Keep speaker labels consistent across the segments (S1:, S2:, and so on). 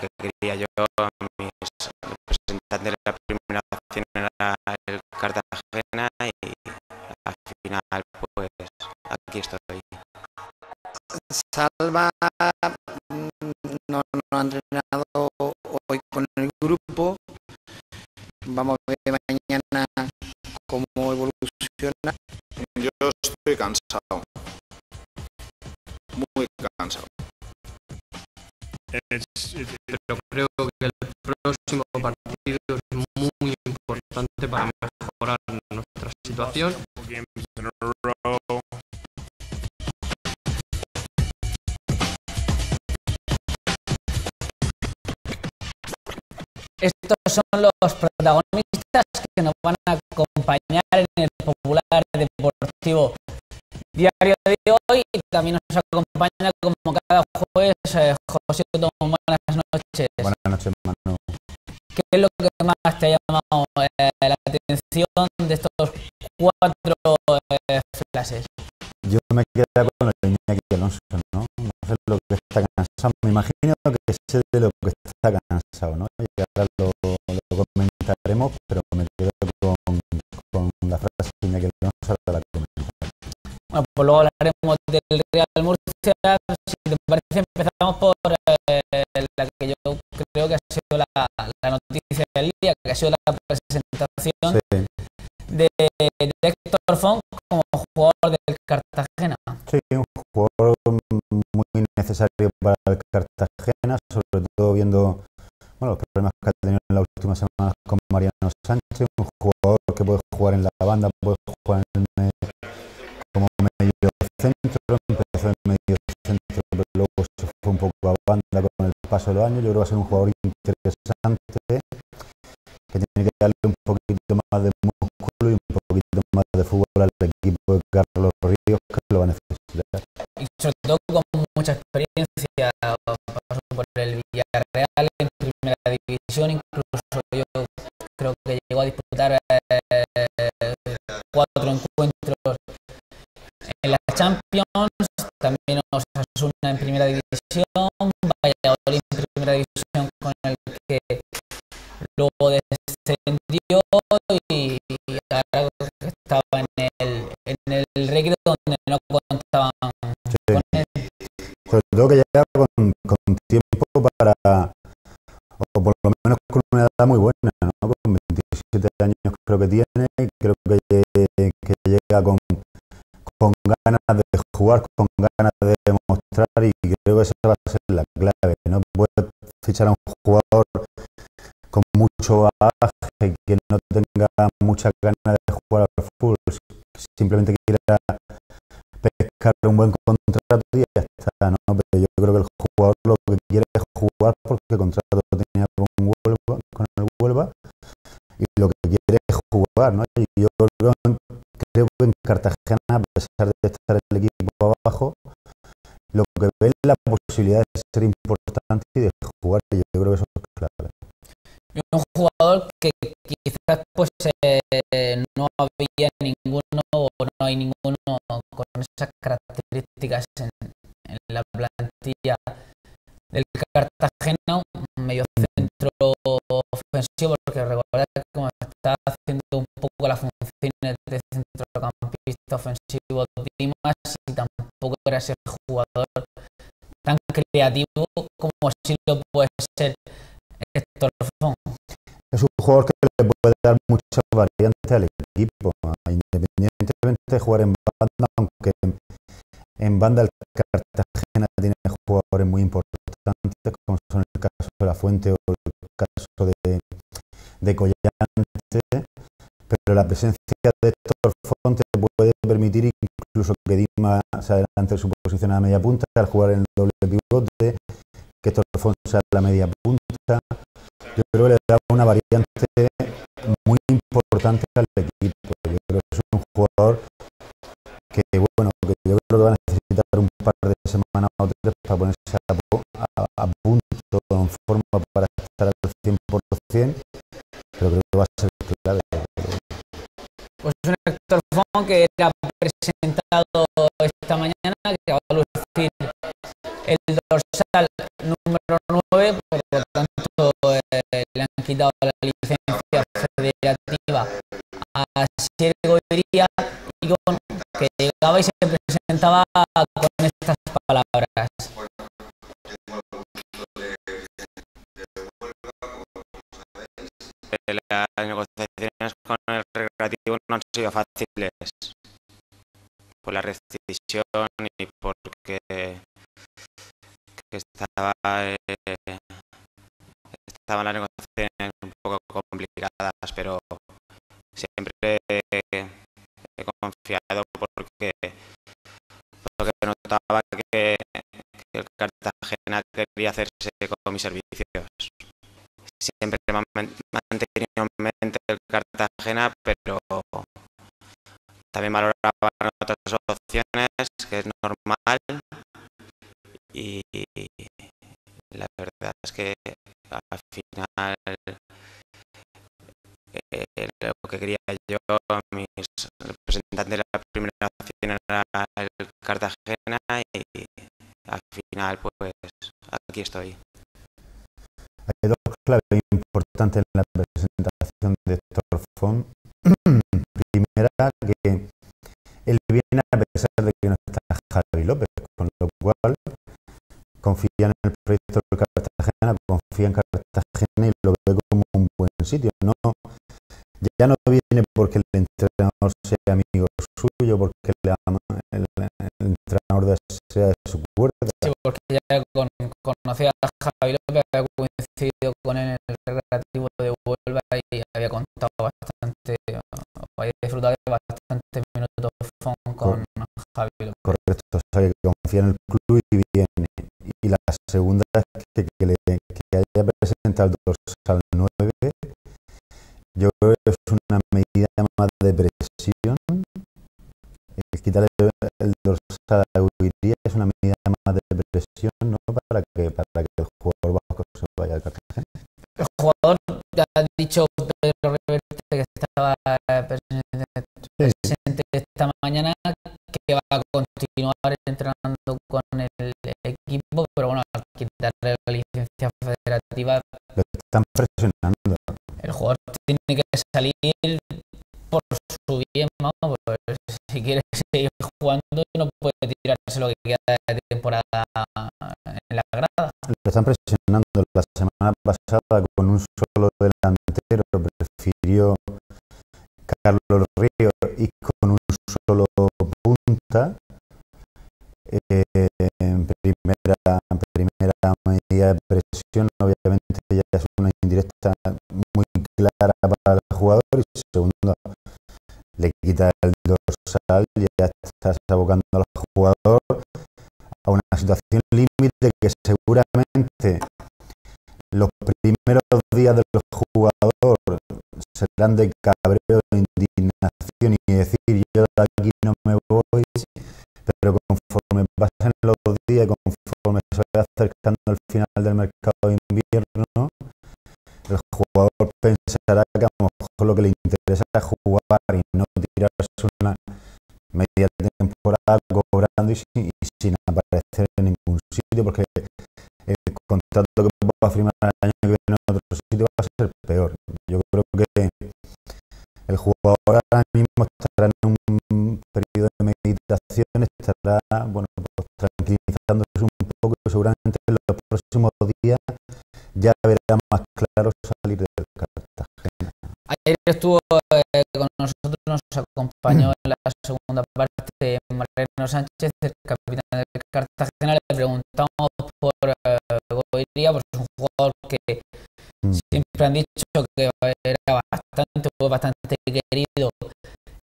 S1: que quería yo, mis representantes de la primera opción era el Cartagena y al final pues aquí estoy.
S2: Salva no ha entrenado hoy con el grupo. Vamos a ver mañana cómo evoluciona.
S3: Yo estoy cansado, muy cansado.
S4: Pero creo que el próximo partido es muy importante para mejorar nuestra situación.
S5: Estos son los protagonistas que nos van a acompañar en el Popular Deportivo Diario de hoy, y también nos acompaña como cada jueves José Tomás. Buenas noches.
S6: Buenas noches, Manu.
S5: ¿Qué es lo que más te ha llamado la atención de estos 4 flashes?
S6: Yo me quedo con el Iñaki Alonso, ¿no? No sé lo que está cansado. Me imagino que sé de lo que está cansado, ¿no? Y ahora lo comentaremos, pero me quedo con la frase de Iñaki Alonso, ahora la comentaré.
S5: Bueno, pues luego hablaremos del Real Murcia. Si te parece, empezamos por la que yo creo que ha sido la noticia del día, que ha sido la presentación de Héctor Font como jugador del Cartagena.
S6: Sí, un jugador muy necesario para el Cartagena, sobre todo viendo los problemas que ha tenido en las últimas semanas con Mariano Sánchez, un jugador que puede jugar en la banda, puede jugar como medio centro, empezó en medio centro, pero luego se fue un poco a banda con el paso de los años. Yo creo que va a ser un jugador interesante, que tiene que darle un poquito más de músculo y un poquito más de fútbol al equipo de Carlos Ríos, que lo va a necesitar.
S5: Y sobre todo con mucha experiencia, pasó por el Villarreal en primera división, incluso yo creo que llegó a disputar 4 encuentros en la Champions, también Osasuna en primera división, Valladolid en primera división, con el que luego descendió, y ahora estaba en el Recreo, donde no contaban con él.
S6: Sobre todo que llega con tiempo para, o por lo menos con una edad muy buena, ¿no? Con 27 años creo que tiene, y creo que llega con ganas de jugar, con ganas de demostrar, y creo que esa va a ser la clave. No puedes fichar a un jugador con mucho bagaje, que no tenga mucha ganas de jugar al fútbol, simplemente quiera pescar un buen contrato y ya está, ¿no? Pero yo creo que el jugador lo que quiere es jugar, porque el contrato tenía con el Huelva, y lo que quiere es jugar, ¿no? Y yo creo que en Cartagena, a pesar de estar el equipo abajo, lo que ve es la posibilidad de ser importante y de jugar, y yo creo que eso es clave.
S5: Un jugador que quizás pues no había ninguno, o no hay ninguno con esas características en la plantilla del Cartagena, un medio centro ofensivo, porque recordad que como está haciendo un poco las funciones de centrocampista ofensivo Dimas, y tampoco era ese jugador tan creativo como si lo puede ser Héctor Font.
S6: Es un jugador que le puede dar muchas variantes al equipo, independientemente de jugar en banda, aunque en banda el Cartagena tiene jugadores muy importantes, como son el caso de La Fuente o el caso de Collante, pero la presencia de Héctor Font puede permitir incluso que Dima se adelante su posición a la media punta, al jugar en el doble pivote, que Héctor Font sea la media punta. Yo creo que le da una variante muy importante al equipo. Yo creo que es un jugador que, bueno, que yo creo que va a necesitar un par de semanas o 3 para ponerse a punto, en forma, para estar al 100%, pero creo que va a ser clave.
S5: Pues un Héctor Font que era presentado esta mañana, que va a lucir el dorsal número 9, por lo quitado la licencia federativa a Asier Goiría y bueno, que llegaba y se presentaba con estas palabras.
S1: Las negociaciones con el Recreativo no han sido fáciles por la rescisión y porque estaban las negociaciones un poco complicadas, pero siempre he confiado porque notaba que el Cartagena quería hacerse con mis servicios. Siempre me han mantenido en mente el Cartagena, pero también valoraban otras opciones, que es normal, y la verdad es que al final lo que quería yo, mis representantes de la primera opción era el Cartagena y al final pues aquí estoy.
S6: Hay dos claves importantes en la presentación de Héctor Font. Primera, que él viene a pesar de que no está Javi López, con lo cual confía en el proyecto del Cartagena, confía en Cartagena y lo ve como un buen sitio. Ya no viene porque el entrenador sea amigo suyo, porque el entrenador sea de su puerta.
S5: Sí, porque ya conocía a Javi López, había coincidido con él en el Recreativo de Huelva y había contado bastante, había disfrutado de bastantes minutos con Javi López.
S6: Correcto, o sea que confía en el club y viene. Y la segunda es que haya presentado el dorsal 9, yo creo que es una medida más de presión. El quitarle el dorsal a Guiría es una medida más de presión, ¿no? Para que el jugador vasco se vaya al Cartagena.
S5: El jugador ya ha dicho Pedro Reverte que estaba presente esta mañana, que va a continuar entrenando con el equipo, pero bueno, al quitarle la licencia federativa
S6: Lo están presionando.
S5: el jugador tiene que salir por su bien, vamos, pues, si quiere seguir jugando no puede tirarse lo que queda de temporada en la grada.
S6: Lo están presionando. La semana pasada con un solo delantero prefirió Carlos Ríos y con un solo punta. En primera medida de presión, obviamente ya es una indirecta muy clara para el jugador, y segundo, le quita el dorsal y ya estás abocando al jugador a una situación límite que seguramente los primeros días del jugador serán de cabreo, de indignación y decir yo de aquí no me voy, pero conforme pasen los días, conforme se vaya acercando al final del mercado de invierno, el jugador pensará que a lo mejor lo que le interesa es jugar y no tirarse una media temporada cobrando y sin aparecer en ningún sitio, porque el contrato que va a firmar el año que viene en otro sitio va a ser peor. Yo creo que el jugador ahora mismo estará en un periodo de meditación, estará pues tranquilizándose un poco y seguramente en los próximos días ya verá más claro salir del Cartagena.
S5: Ayer estuvo con nosotros, nos acompañó en la segunda parte Mariano Sánchez, el capitán del Cartagena. Le preguntamos por Goiría, pues es un jugador que siempre han dicho que era bastante querido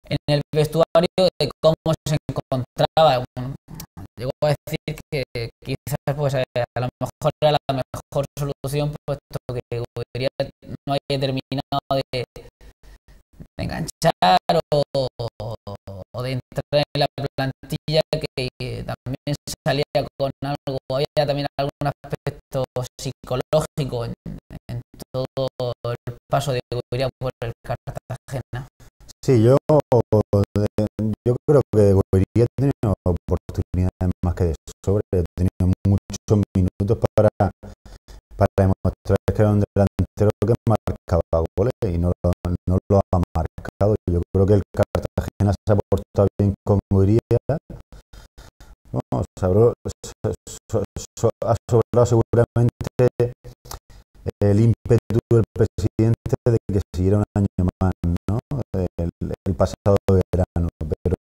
S5: en el vestuario, de cómo se encontraba. Llegó a decir que quizás pues a lo mejor era la mejor solución, puesto que Goiría no haya terminado de enganchar o de entrar en la plantilla, que también salía con algo, había también algún aspecto psicológico en todo el paso de Goiría por el Cartagena.
S6: Sí, yo creo que Goiría ha tenido oportunidades más que de sobre, ha tenido muchos minutos para demostrar que era un delantero que marcaba goles y no lo ha marcado. Yo creo que el Cartagena se ha portado bien con Uría. No, ha sobrado seguramente el ímpetu del presidente de que siguiera un año más, ¿no? El pasado verano, pero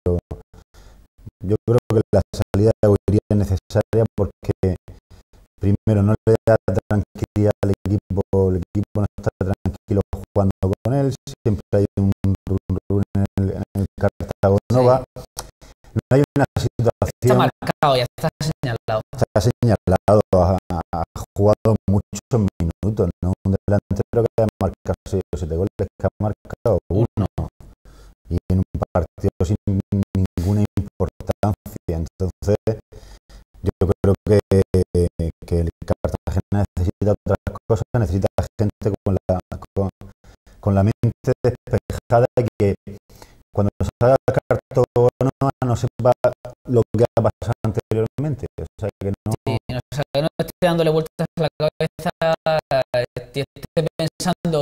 S6: yo creo que la salida de Uría es necesaria porque primero no le da tranquilidad al equipo, el equipo no está tranquilo jugando con él, siempre hay un run en el Cartagonova.
S5: Sí.
S6: No hay una
S5: Está
S6: situación.
S5: marcado, ya está señalado.
S6: Está señalado, ha jugado muchos minutos, ¿no? Un delantero que ha marcado 6 o 7 goles, que ha marcado uno, y en un partido sin ninguna importancia. Entonces, yo creo que el Cartagena necesita otras cosas, necesita gente con la mente despejada y que cuando salga el Cartagonova no sepa lo que ha pasado anteriormente. O sea, que no...
S5: Sí, o sea, que no esté dándole vueltas a la cabeza, esté pensando,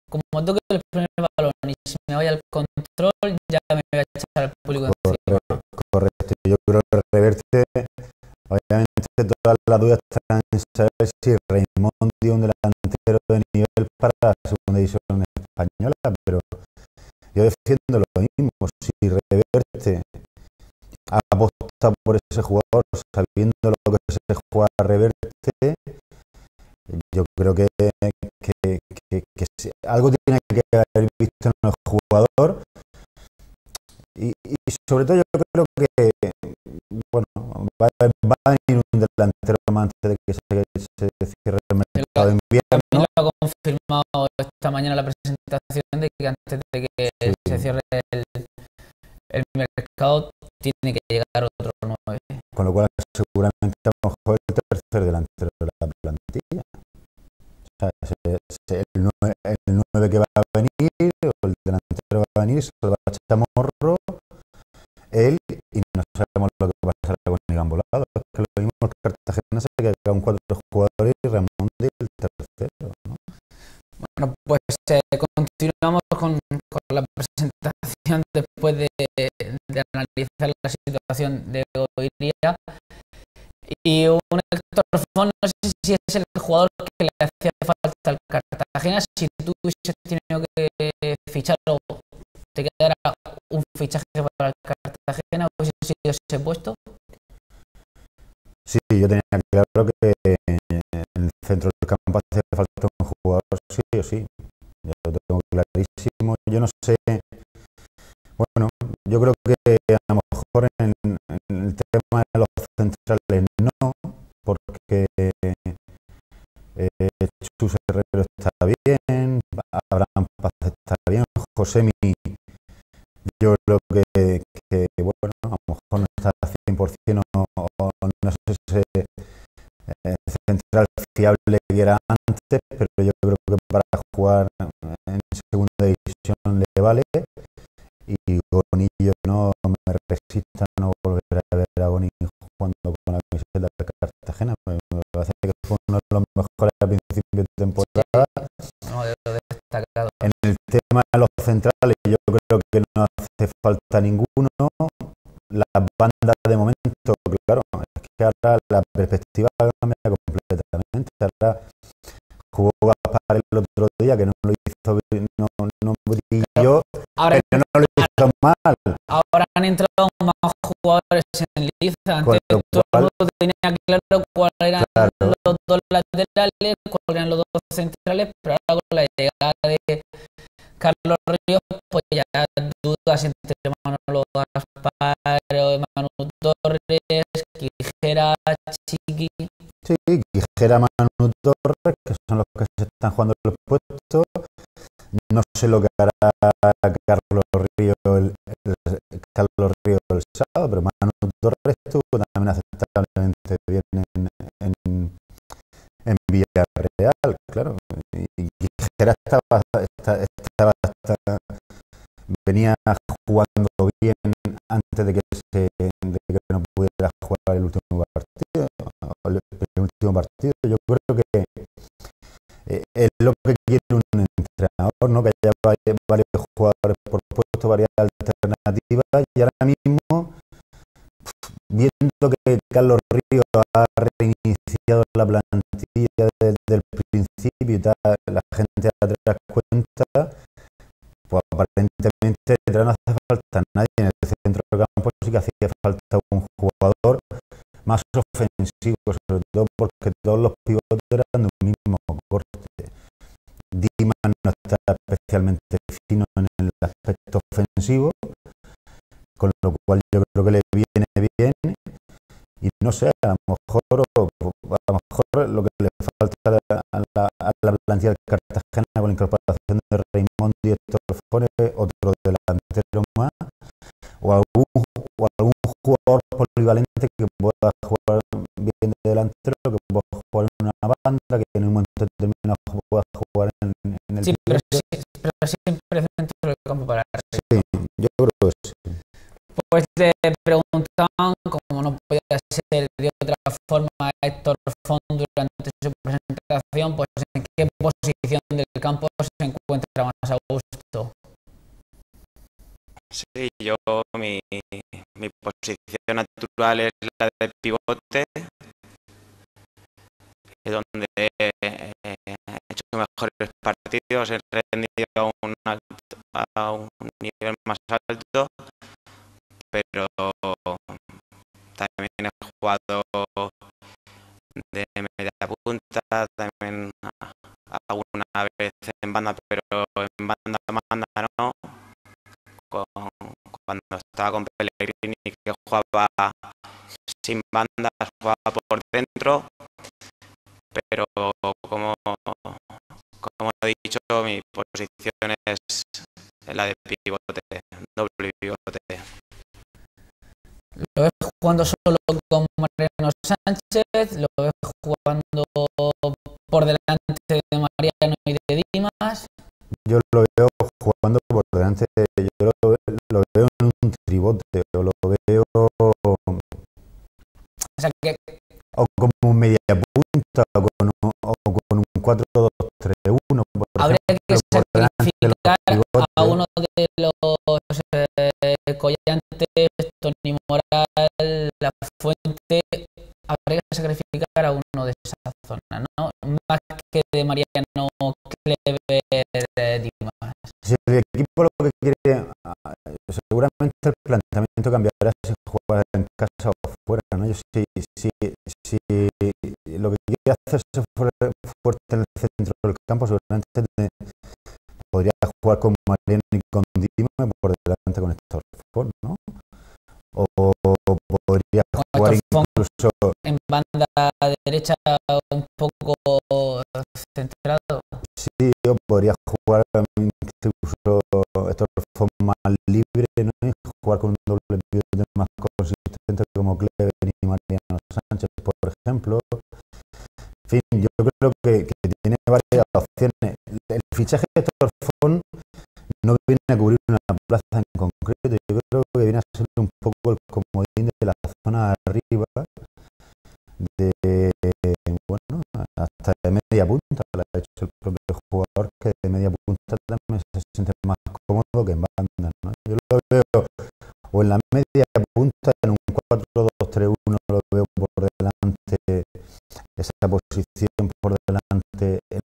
S5: como toque el primer balón y se me vaya al control, ya me voy a echar al público encima.
S6: Correcto. Yo creo que Reverte, obviamente todas las dudas están en saber si Raimondi es un delantero de nivel para la segunda división española, pero yo defiendo lo mismo. Si Reverte aposta por ese jugador sabiendo lo que se juega a Reverte, yo creo que algo tiene que haber visto en el jugador y sobre todo yo creo que bueno, va a venir un delantero más antes de que se cierre el mercado de invierno.
S5: También lo ha confirmado esta mañana la presentación de que antes de que se cierre el mercado tiene que llegar otro 9.
S6: Con lo cual seguramente a lo mejor el tercer delantero de la plantilla. O sea, el 9 que va a venir, o el delantero va a venir, se lo va a echar Morro, él, y no sabemos lo que pasará con Iván Volado. Es que lo mismo el Cartagena se queda con 4 jugadores y Raimondi el tercero, ¿no?
S5: Bueno, pues continuamos con la presentación después de analizar la situación de Oiría. Y un Héctor Font, no sé si es el jugador que le hacía falta al Cartagena. Si tú hubieses tenido que fichar o te quedara un fichaje para el Cartagena, ¿hubiese sido ese puesto?
S6: Sí, yo tenía claro que en el centro del campo hace falta un jugador, sí o sí. Ya lo tengo clarísimo. Yo no sé. Bueno, yo creo que a lo mejor en el tema de los centrales no, porque Chus Herrero está bien, Abraham Paz está bien, Josemi, yo creo que bueno, a lo mejor no está al 100% o no sé si central fiable que era antes, pero yo creo que para jugar en segunda división le vale. Y Gonillo no me resista a no volver a ver a Gonillo jugando con la camiseta de Cartagena. Me parece que fue uno de los mejores a principio de temporada.
S5: No, de lo destacado.
S6: En el tema de los centrales, yo creo que no hace falta ninguno. Las bandas de momento, claro, es que ahora la perspectiva cambia completamente. Ahora jugó Gaspar el otro día, que no lo hizo bien, no brilló,
S5: Ahora,
S6: pero no lo hizo mal.
S5: ahora han entrado más jugadores en liza. Antes todo el mundo tenía claro cuáles eran los dos laterales, cuáles eran los dos centrales, pero ahora con la llegada de Carlos Ríos, pues ya dudas entre Manolo Gaspar, Manu Torres, Quijera, Chiqui.
S6: Sí, Quijera, Manu Torres, que son los que se están jugando los puestos. No sé lo que hará Carlos Ríos el sábado, pero Manu Torres estuvo también aceptablemente bien en Villarreal, claro. Y Quijera venía jugando bien antes de que no pudiera jugar el último partido. Yo creo que es lo que quiere un entrenador, ¿no? Que haya varios jugadores por puesto, varias alternativas, y ahora mismo, viendo que Carlos Ríos ha reiniciado la plantilla desde el principio y tal, la gente atrás cuenta, pues aparentemente detrás no hace falta nadie. En el centro del campo sí que hacía falta un jugador más ofensivo, sobre todo porque todos los pivotes eran de un mismo corte. Dimas no está especialmente fino en el aspecto ofensivo, con lo cual yo creo que le viene bien, y no sé, a lo mejor lo que le falta a la plantilla del Cartagena con la incorporación de Raimondi y Héctor Fon es otro delantero más, o algún jugador polivalente que pueda jugar bien de delantero, que pueda jugar en una banda, que en un momento determinado pueda jugar en el
S5: Sí, pero
S6: pivote.
S5: siempre dentro del campo para arriba.
S6: Sí, yo creo que sí.
S5: Pues le preguntaban, como no podía ser de otra forma, a Héctor Font durante su presentación, pues en qué posición del campo se encuentra más a gusto.
S1: Sí, mi posición natural es la de pivote, donde he hecho mejores partidos, he rendido a un nivel más alto, pero también he jugado de media punta, también alguna vez en banda, pero en banda no, cuando estaba con Pellegrini, que jugaba sin bandas, jugaba por dentro, pero como he dicho, mi posición es la de pivote, doble pivote.
S5: ¿Lo ves jugando solo con Mariano Sánchez? ¿Lo ves jugando por delante de Mariano y de Dimas?
S6: Yo lo veo jugando por delante, yo lo veo en un tribote, o lo veo
S5: O sea que
S6: o como un media punta, o con un 4-2-3-1, por
S5: habría
S6: ejemplo,
S5: que
S6: por delante de los
S5: sacrificar a
S6: pivotes.
S5: uno de los Collantes, Tony Moral, La Fuente. Habría que sacrificar a uno de esa zona, ¿no? Más que de Mariano, Clever, Dimas.
S6: Si el equipo lo que quiere, seguramente el planteamiento cambiará si juega en casa o fuera, ¿no? Yo si lo que quiere hacer es fuerte en el centro del campo, seguramente podría jugar con Mariano y con Dima por delante con Héctor Font, ¿no? O podría
S5: Con
S6: jugar
S5: Héctor Font
S6: incluso,
S5: en banda derecha un poco centrado.
S6: sí, o podría jugar incluso Héctor Font más libre, ¿no? Y jugar con un doble pivote más consistente como Clever y Mariano Sánchez, por ejemplo. En fin, yo creo que tiene varias opciones. El fichaje de Héctor Font no viene a cubrir una plaza en concreto, yo creo que viene a ser un poco el comodín de la zona arriba, de, bueno, hasta de media punta, lo ha hecho el propio jugador, que de media punta también se siente más cómodo que en banda, ¿no? Yo lo veo o en la media punta, en un 4-2-3-1, lo veo por delante, esa posición por delante en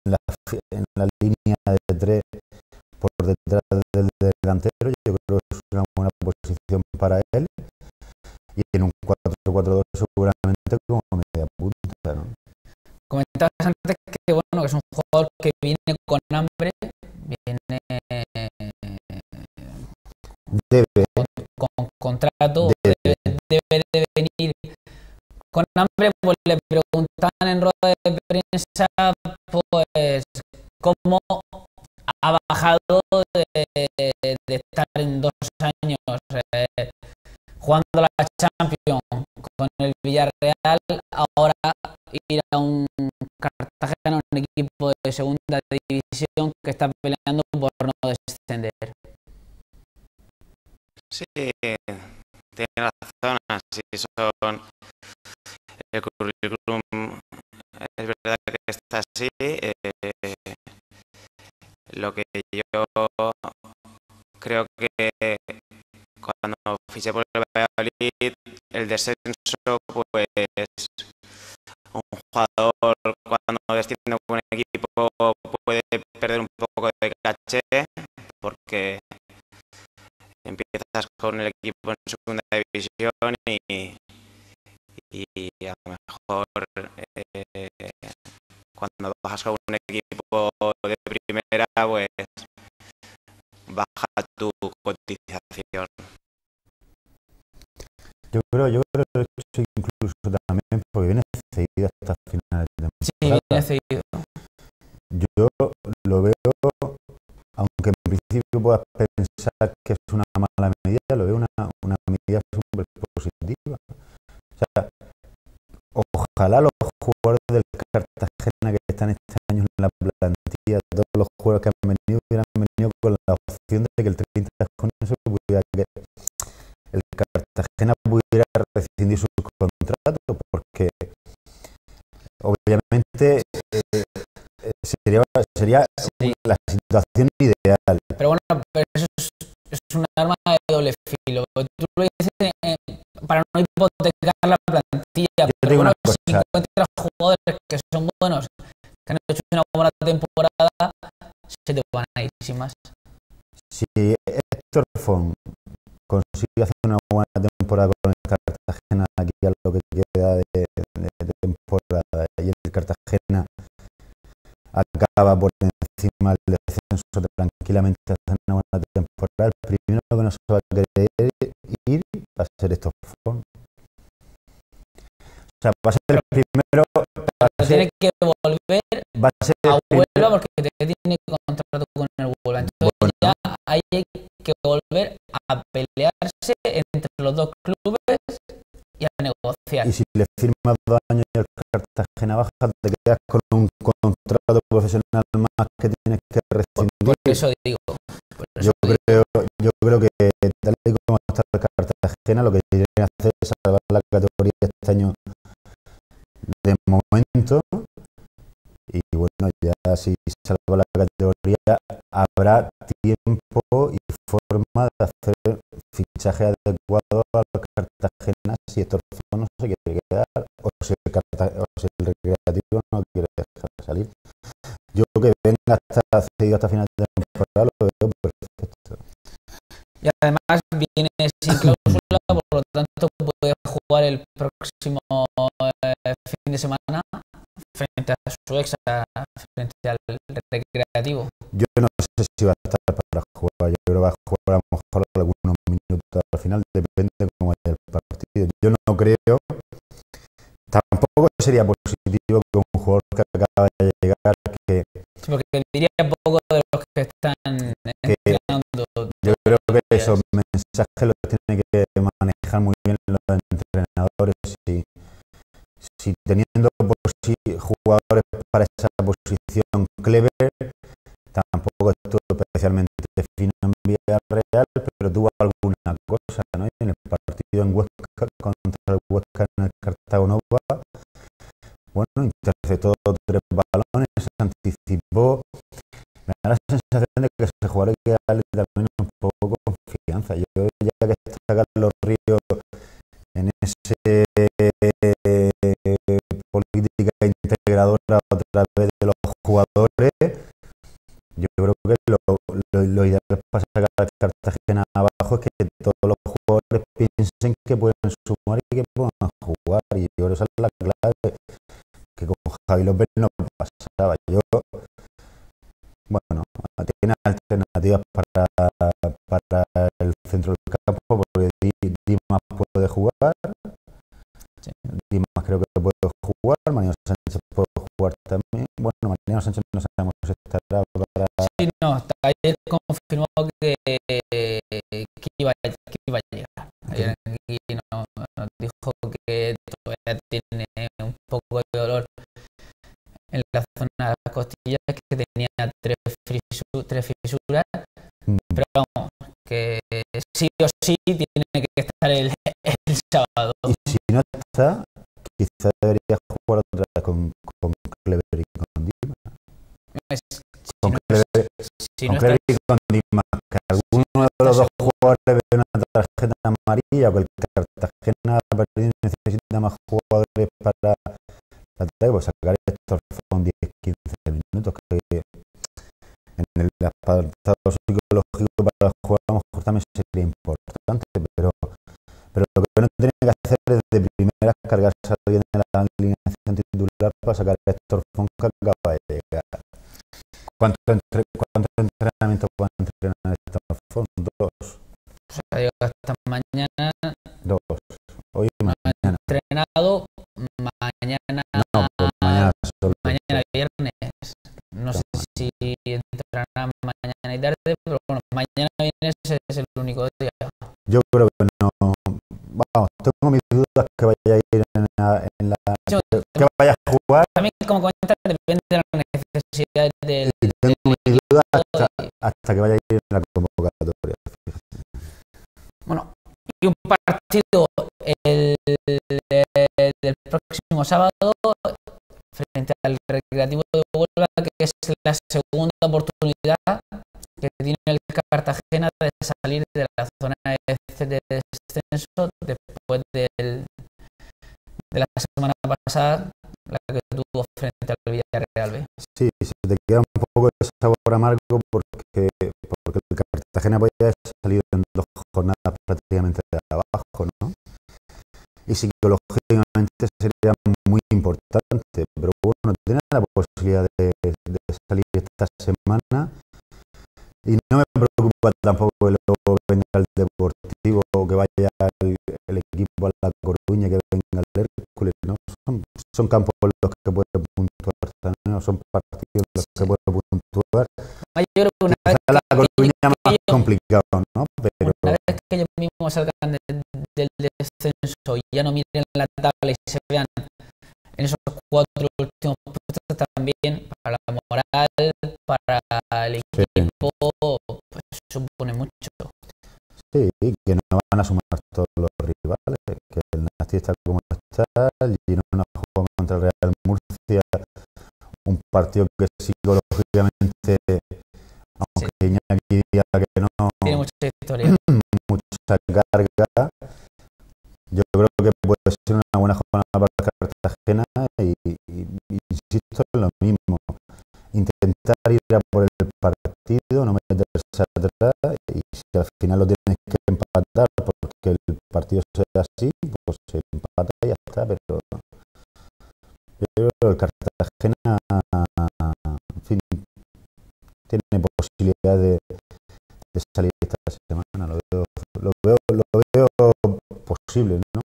S6: la línea de 3 por detrás del delantero. Yo creo que es una buena posición para él, y en un 4-4-2 seguramente como media punta, ¿no?
S5: Comentabas antes que bueno, que es un jugador que viene con hambre, viene
S6: Debe,
S5: con contrato,
S6: debe.
S5: debe de venir con hambre. Pues le preguntan en rueda de prensa, pues cómo ha bajado de estar en 2 años jugando la Champions con el Villarreal, ahora ir a un Cartagena, un equipo de segunda división que está peleando por no descender.
S1: Sí, tiene razón, así son. El currículum es verdad que está así, yo creo que cuando fiché por el Valladolid, el descenso, pues un jugador cuando desciende con un equipo puede perder un poco de caché porque empiezas con el equipo en segunda división y a lo mejor cuando bajas con un equipo de primera, pues baja tu cotización.
S6: Yo creo que sí, incluso también porque viene cedido hasta finales de
S5: Sí,
S6: temporada.
S5: viene cedido.
S6: Yo lo veo, aunque en principio puedas pensar que es una mala medida, lo veo una medida súper positiva. O sea, ojalá los jugadores del Cartagena que están este año en la plantilla, todos los jugadores que han venido, hubieran venido con la opción de que el 30 de junio se pudiera, que el Cartagena pudiera rescindir su contrato, porque obviamente sería
S5: Sí.
S6: la situación ideal.
S5: Pero bueno, pero eso es un arma de doble filo. Tú lo dices para no hipotecar la plantilla,
S6: Yo te
S5: pero
S6: digo
S5: bueno,
S6: una
S5: si
S6: cosa.
S5: encuentras jugadores que son buenos, que han hecho una buena temporada, se te van a ir sin más.
S6: Si Héctor Font consigue hacer una buena temporada con el Cartagena aquí a lo que queda de temporada y el Cartagena acaba por encima del descenso tranquilamente hacer una buena temporada, el primero que no se va a querer ir va a ser Héctor Font. O sea, va a ser el primero,
S5: Pero tiene que volver
S6: va a ser
S5: a
S6: el primero.
S5: Huelva porque tiene contrato con el Huelva. Entonces
S6: Bueno.
S5: ya hay que volver a pelearse entre los dos clubes y a negociar.
S6: Y si le firmas 2 años y el Cartagena baja, te quedas con un contrato profesional más que tienes que rescindir.
S5: Por eso digo.
S6: Yo creo que tal y como está el Cartagena, lo que tiene que hacer es salvar la categoría este año de momento. Y bueno, ya si salva la categoría, habrá tiempo y forma de hacer fichaje adecuado al Cartagena si Héctor Font no se quiere quedar o si el Recreativo no quiere dejar de salir. Yo que venga hasta cedido hasta final de temporada lo veo perfecto.
S5: Y además viene sin cláusula, por lo tanto puede jugar el próximo fin de semana frente a su ex, frente al Recreativo.
S6: Yo no sé si va a estar para jugar, yo creo que va a jugar a lo mejor algunos minutos al final, depende de cómo vaya el partido. Yo no creo, tampoco sería positivo que un jugador que acaba de llegar, que
S5: Sí, porque diría poco de los que están entrenando.
S6: yo creo que esos mensajes los tiene que manejar muy bien los entrenadores. Si teniendo jugadores para esa posición clever, tampoco estuvo especialmente fino en Villarreal, pero tuvo alguna cosa, ¿no? Y en el partido en Huesca, contra el Huesca en el Cartago Nova, bueno, interceptó 3 balones, se anticipó. Me da la sensación de que ese jugador hay que darle también un poco confianza. Yo, ya que está Carlos Ríos en ese política integradora otra vez de los jugadores, yo creo que lo ideal para sacar a Cartagena abajo es que todos los jugadores piensen que pueden sumar y que puedan jugar, y yo creo que esa es la clave que con Javi López no pasaba. Bueno, tiene alternativas para el centro del campo, porque Dimas puede jugar,
S5: Sí.
S6: Dimas creo que puede jugar, Mariano Sánchez puede jugar también. Bueno, Mariano Sánchez no sabemos si estará para...
S5: Sí, no, ayer confirmó que iba a llegar. Ayer aquí nos dijo que todavía tiene un poco de dolor en la zona de las costillas, que tenía tres fisuras, pero vamos, que sí o sí tiene que estar el sábado.
S6: Y si no está, quizá debería jugar otra vez con Clever y con Dimas.
S5: Si
S6: Con
S5: no,
S6: Clever,
S5: si Si no
S6: Clery
S5: está,
S6: y con Dimas, que alguno de los dos jugadores ve una tarjeta amarilla, o que el Cartagena perdido necesita más jugadores para pues sacar estos con 10-15 minutos, que en el apartado psicológico para el jugador a lo mejor también sería importante, pero lo que no tiene que hacer es de primera cargarse a alguien en la alineación titular para sacar a Héctor Font, que acaba de llegar. ¿Cuántos entrenamientos puede entrenar Héctor Font? Dos.
S5: o sea, digo, hasta mañana
S6: Dos. Hoy y
S5: no ha
S6: mañana.
S5: entrenado, mañana,
S6: No, pues mañana solo.
S5: mañana viernes. No sé si entrenará mañana y tarde, pero bueno, mañana viernes es el único día.
S6: Yo creo que no. Vamos, tengo mis dudas que vaya a ir
S5: Yo-
S6: que vaya a jugar.
S5: También, como comentas, depende de las necesidades del
S6: Y tengo mis dudas
S5: equipo.
S6: hasta que vaya a ir en la convocatoria.
S5: Bueno, y un partido del próximo sábado frente al Recreativo de Huelva, que es la segunda oportunidad que tiene el Cartagena de salir de la zona de descenso después de la semana pasada, la que tuvo frente al Villarreal B.
S6: Sí, se te queda un poco de sabor amargo porque el Cartagena podía haber salido en 2 jornadas prácticamente de abajo, ¿no? Y psicológicamente sería muy importante, pero bueno, tiene la posibilidad de salir esta semana y no me preocupa tampoco que luego venga el Deportivo o que vaya el equipo a La Coruña, que venga el Hércules, ¿no? Son campos en los que puede puntuar también, ¿no? Son partidos en los que puede puntuar.
S5: Yo creo que una vez
S6: Quizá La
S5: que
S6: Coruña más
S5: ellos-
S6: complicado, ¿no? Pero
S5: una vez que ellos mismos salgan del descenso y ya no miren la tabla y se vean en esos 4 últimos puestos, también para la moral, para el equipo, pues supone mucho.
S6: sí, que no van a sumar todos los rivales, que el Nasti está como está, el Girona juega contra el Real Murcia, un partido que psicológicamente, aunque Iñaki diga que no,
S5: Tiene mucha historia.
S6: mucha carga, yo creo que puede ser una buena jornada para Cartagena y insisto en lo mismo, intentar ir a por el partido, no meterse atrás, y si al final lo tienes que empatar porque el partido sea así, pues se empata y ya está, pero yo creo que el Cartagena, en fin, tiene posibilidad de salir esta semana, lo veo posible, ¿no?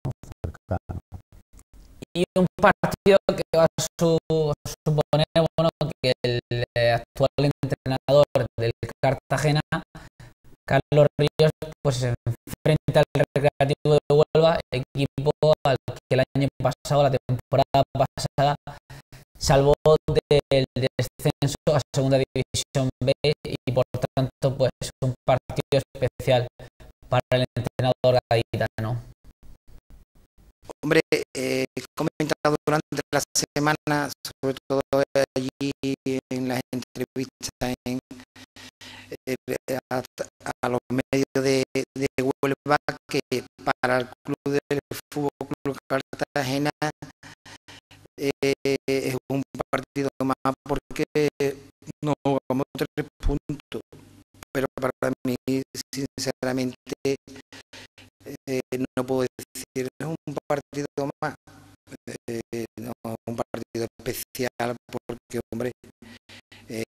S6: Cercano.
S5: Y un partido que va a suponer, bueno, que el actual entrenador del Cartagena, Carlos Ríos, pues se enfrenta al Recreativo de Huelva, equipo al que el año pasado, la temporada pasada, salvó del descenso a Segunda División B, y por tanto pues un partido especial para el entrenador gaditano.
S2: Hombre, he comentado durante la semana, sobre todo allí en las entrevistas a los medios de Huelva, que para el club del Fútbol Club Cartagena es un partido más porque no jugamos 3 puntos, pero para mí sinceramente no puedo decir es un partido más, no es un partido especial porque hombre es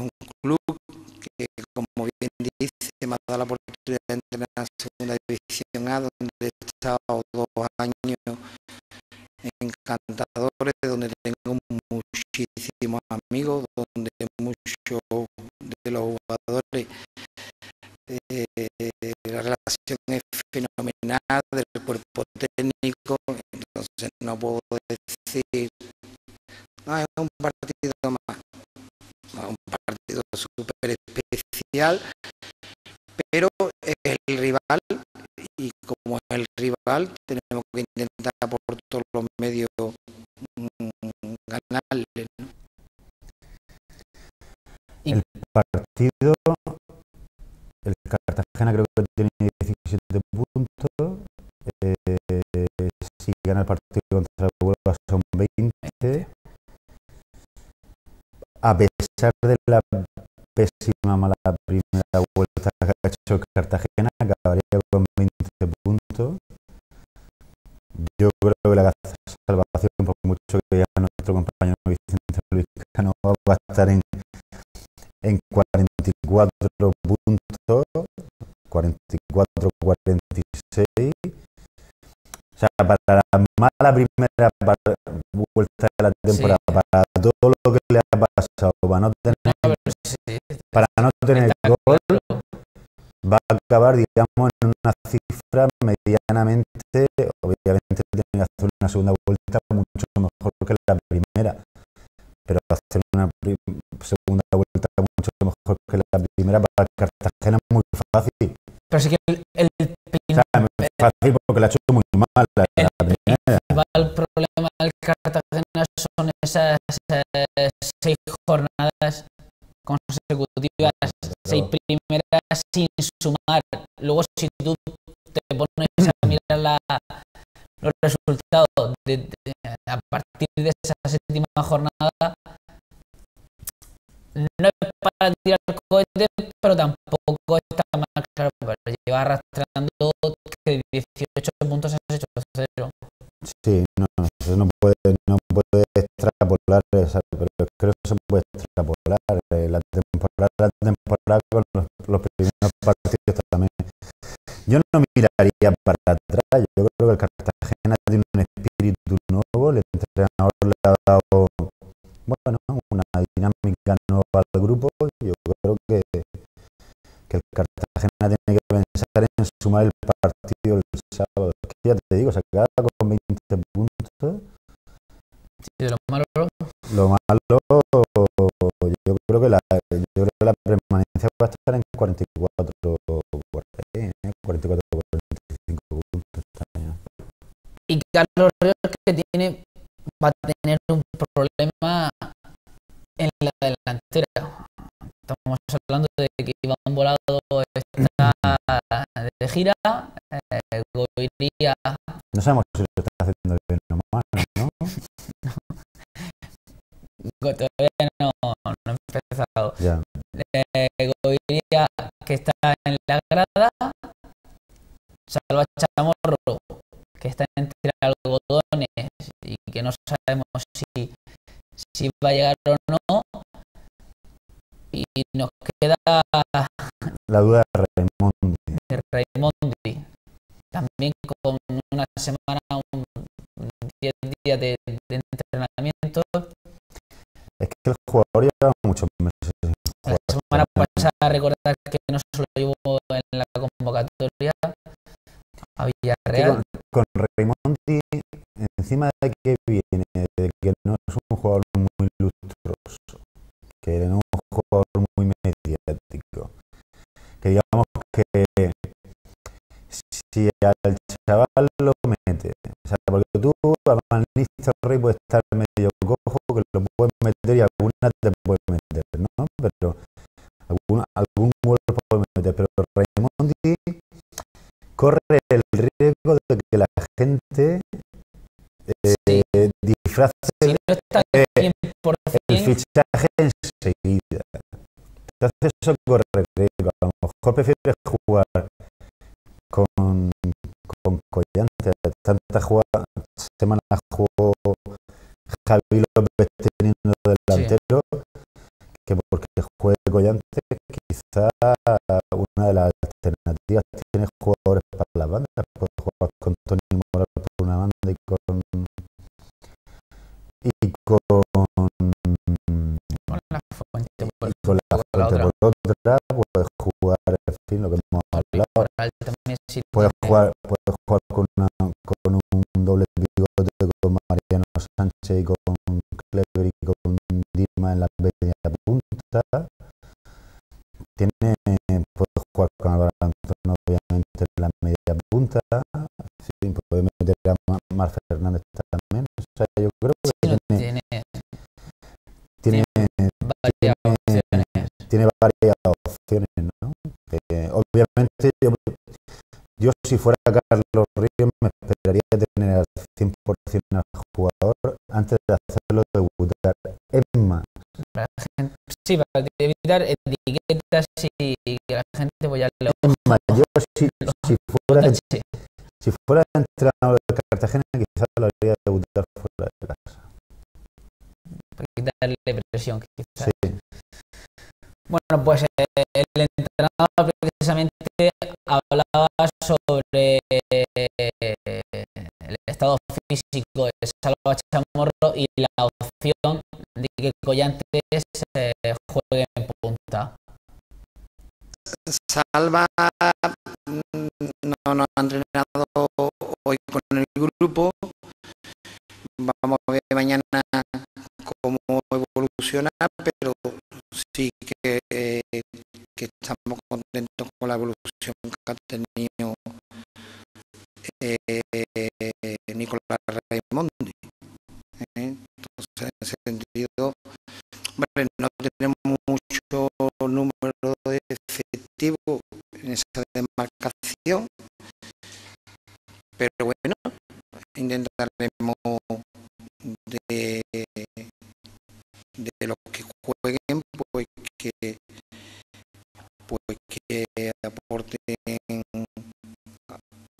S2: un club que, como bien dice, me ha dado la oportunidad de entrenar en la Segunda División A, donde he estado 2 años encantadores, donde tengo muchísimos amigos, donde muchos de los jugadores la relación es fenomenal, del cuerpo técnico, entonces no puedo decir no, es un partido más, no, un partido súper especial, pero es el rival y como es el rival tenemos que intentar por todos los medios ganarle, ¿no?
S6: El partido, el Cartagena creo que tiene 17 puntos. Si gana el partido contra el Huelva son 20. A pesar de la pésima mala primera vuelta que ha hecho el Cartagena, acabaría con 20 puntos. Yo creo que la salvación, por mucho que ya nuestro compañero Vicente Luis Cano va a estar en 44 puntos, 44-46. O sea, para la mala primera vuelta de la temporada, sí, para todo lo que le ha pasado, para no tener gol, va a acabar, digamos, en una cifra medianamente, obviamente tiene que hacer una segunda vuelta mucho mejor que la primera, pero hacer una segunda vuelta mucho mejor que la primera para Cartagena es muy fácil.
S5: Pero sí que
S6: o sea, es fácil porque la ha hecho muy mal la primera.
S5: El problema del Cartagena son esas 6 jornadas consecutivas,
S6: claro.
S5: 6 primeras sin sumar. Luego, si tú te pones a mirar los resultados a partir de esa 7ª jornada, no es para tirar cohetes, pero tampoco está mal claro, pero lleva arrastrando que 18 puntos has hecho 0.
S6: Sí, no puede extrapolar esa, pero creo que se puede extrapolar la temporada con los primeros partidos también. Yo no miraría para atrás, yo creo que el Cartagena tiene un espíritu nuevo, el entrenador le ha dado, bueno, una dinámica nueva al grupo. Yo creo que el Cartagena tiene que pensar en sumar el partido el sábado. Es que ya te digo, se queda con 20 puntos.
S5: Sí, lo malo,
S6: yo creo que la permanencia va a estar en 44, 45 puntos.
S5: Y Carlos Ríos va a tener un problema en la delantera. Estamos hablando de que Iván Volado está de gira, Goiría.
S6: No sabemos si lo está haciendo bien o mal, ¿no?
S5: Todavía no he empezado.
S6: Ya.
S5: Goiría, que está en la grada, Salva Chamorro, que está entre algodones y que no sabemos si va a llegar o no. Y nos queda
S6: la duda de
S5: Raimondi, también con una semana, 10 días de entrenamiento.
S6: Es que el jugador lleva muchos meses sin jugar.
S5: La semana pasada, recordar que no se lo llevó en la convocatoria a Villarreal.
S6: Con Raimondi, encima de que viene, de que no es un jugador muy lustroso, que no es un jugador muy mediático, que digamos que si al chaval lo mete, o sea, porque tú al Néstor Rey puede estar medio cojo, que lo puedes meter y alguna te puede meter, ¿no? Pero algún gol lo puede meter, pero Raimondi corre el riesgo de que la gente disfrace el fichaje enseguida. Entonces eso corre riesgo. A lo mejor prefieres jugar con Collante. Tantas semanas jugó Javi López teniendo delantero, que porque juegue Collante quizá una de las alternativas. Tiene jugadores para las bandas, puede jugar con Tony Moral por una banda y con
S5: la Fuente
S6: por otra, puede jugar, en fin, lo que hemos hablado. Puede jugar con un doble pivote con Mariano Sánchez y con Clever y con Dirma en la media punta. Puede jugar con Álvaro Antonio, obviamente, en la media punta. Sí, puede meter a Mar Fernández también. O sea, yo creo que tiene varias opciones. tiene varias opciones, ¿no? Obviamente yo si fuera Carlos Ríos me esperaría tener al 100% al jugador antes de hacerlo debutar. Es más,
S5: Sí, para evitar etiquetas y que la gente vaya a
S6: yo fuera,
S5: sí.
S6: si fuera entrenador de Cartagena quizás lo haría debutar fuera de casa.
S5: Para quitarle presión, quizás.
S6: Sí.
S5: Bueno, pues el entrenador precisamente hablaba sobre el estado físico de Salva Chamorro y la opción de que Collantes juegue en punta.
S2: Salva no nos ha entrenado hoy con el grupo. Vamos a ver mañana cómo evoluciona, pero sí que estamos contentos con la evolución que ha tenido Nicolás Raimondi. Entonces, en ese sentido, hombre, no tenemos mucho número de efectivos en esa demarcación, pero bueno, intentaremos de los que jueguen pues que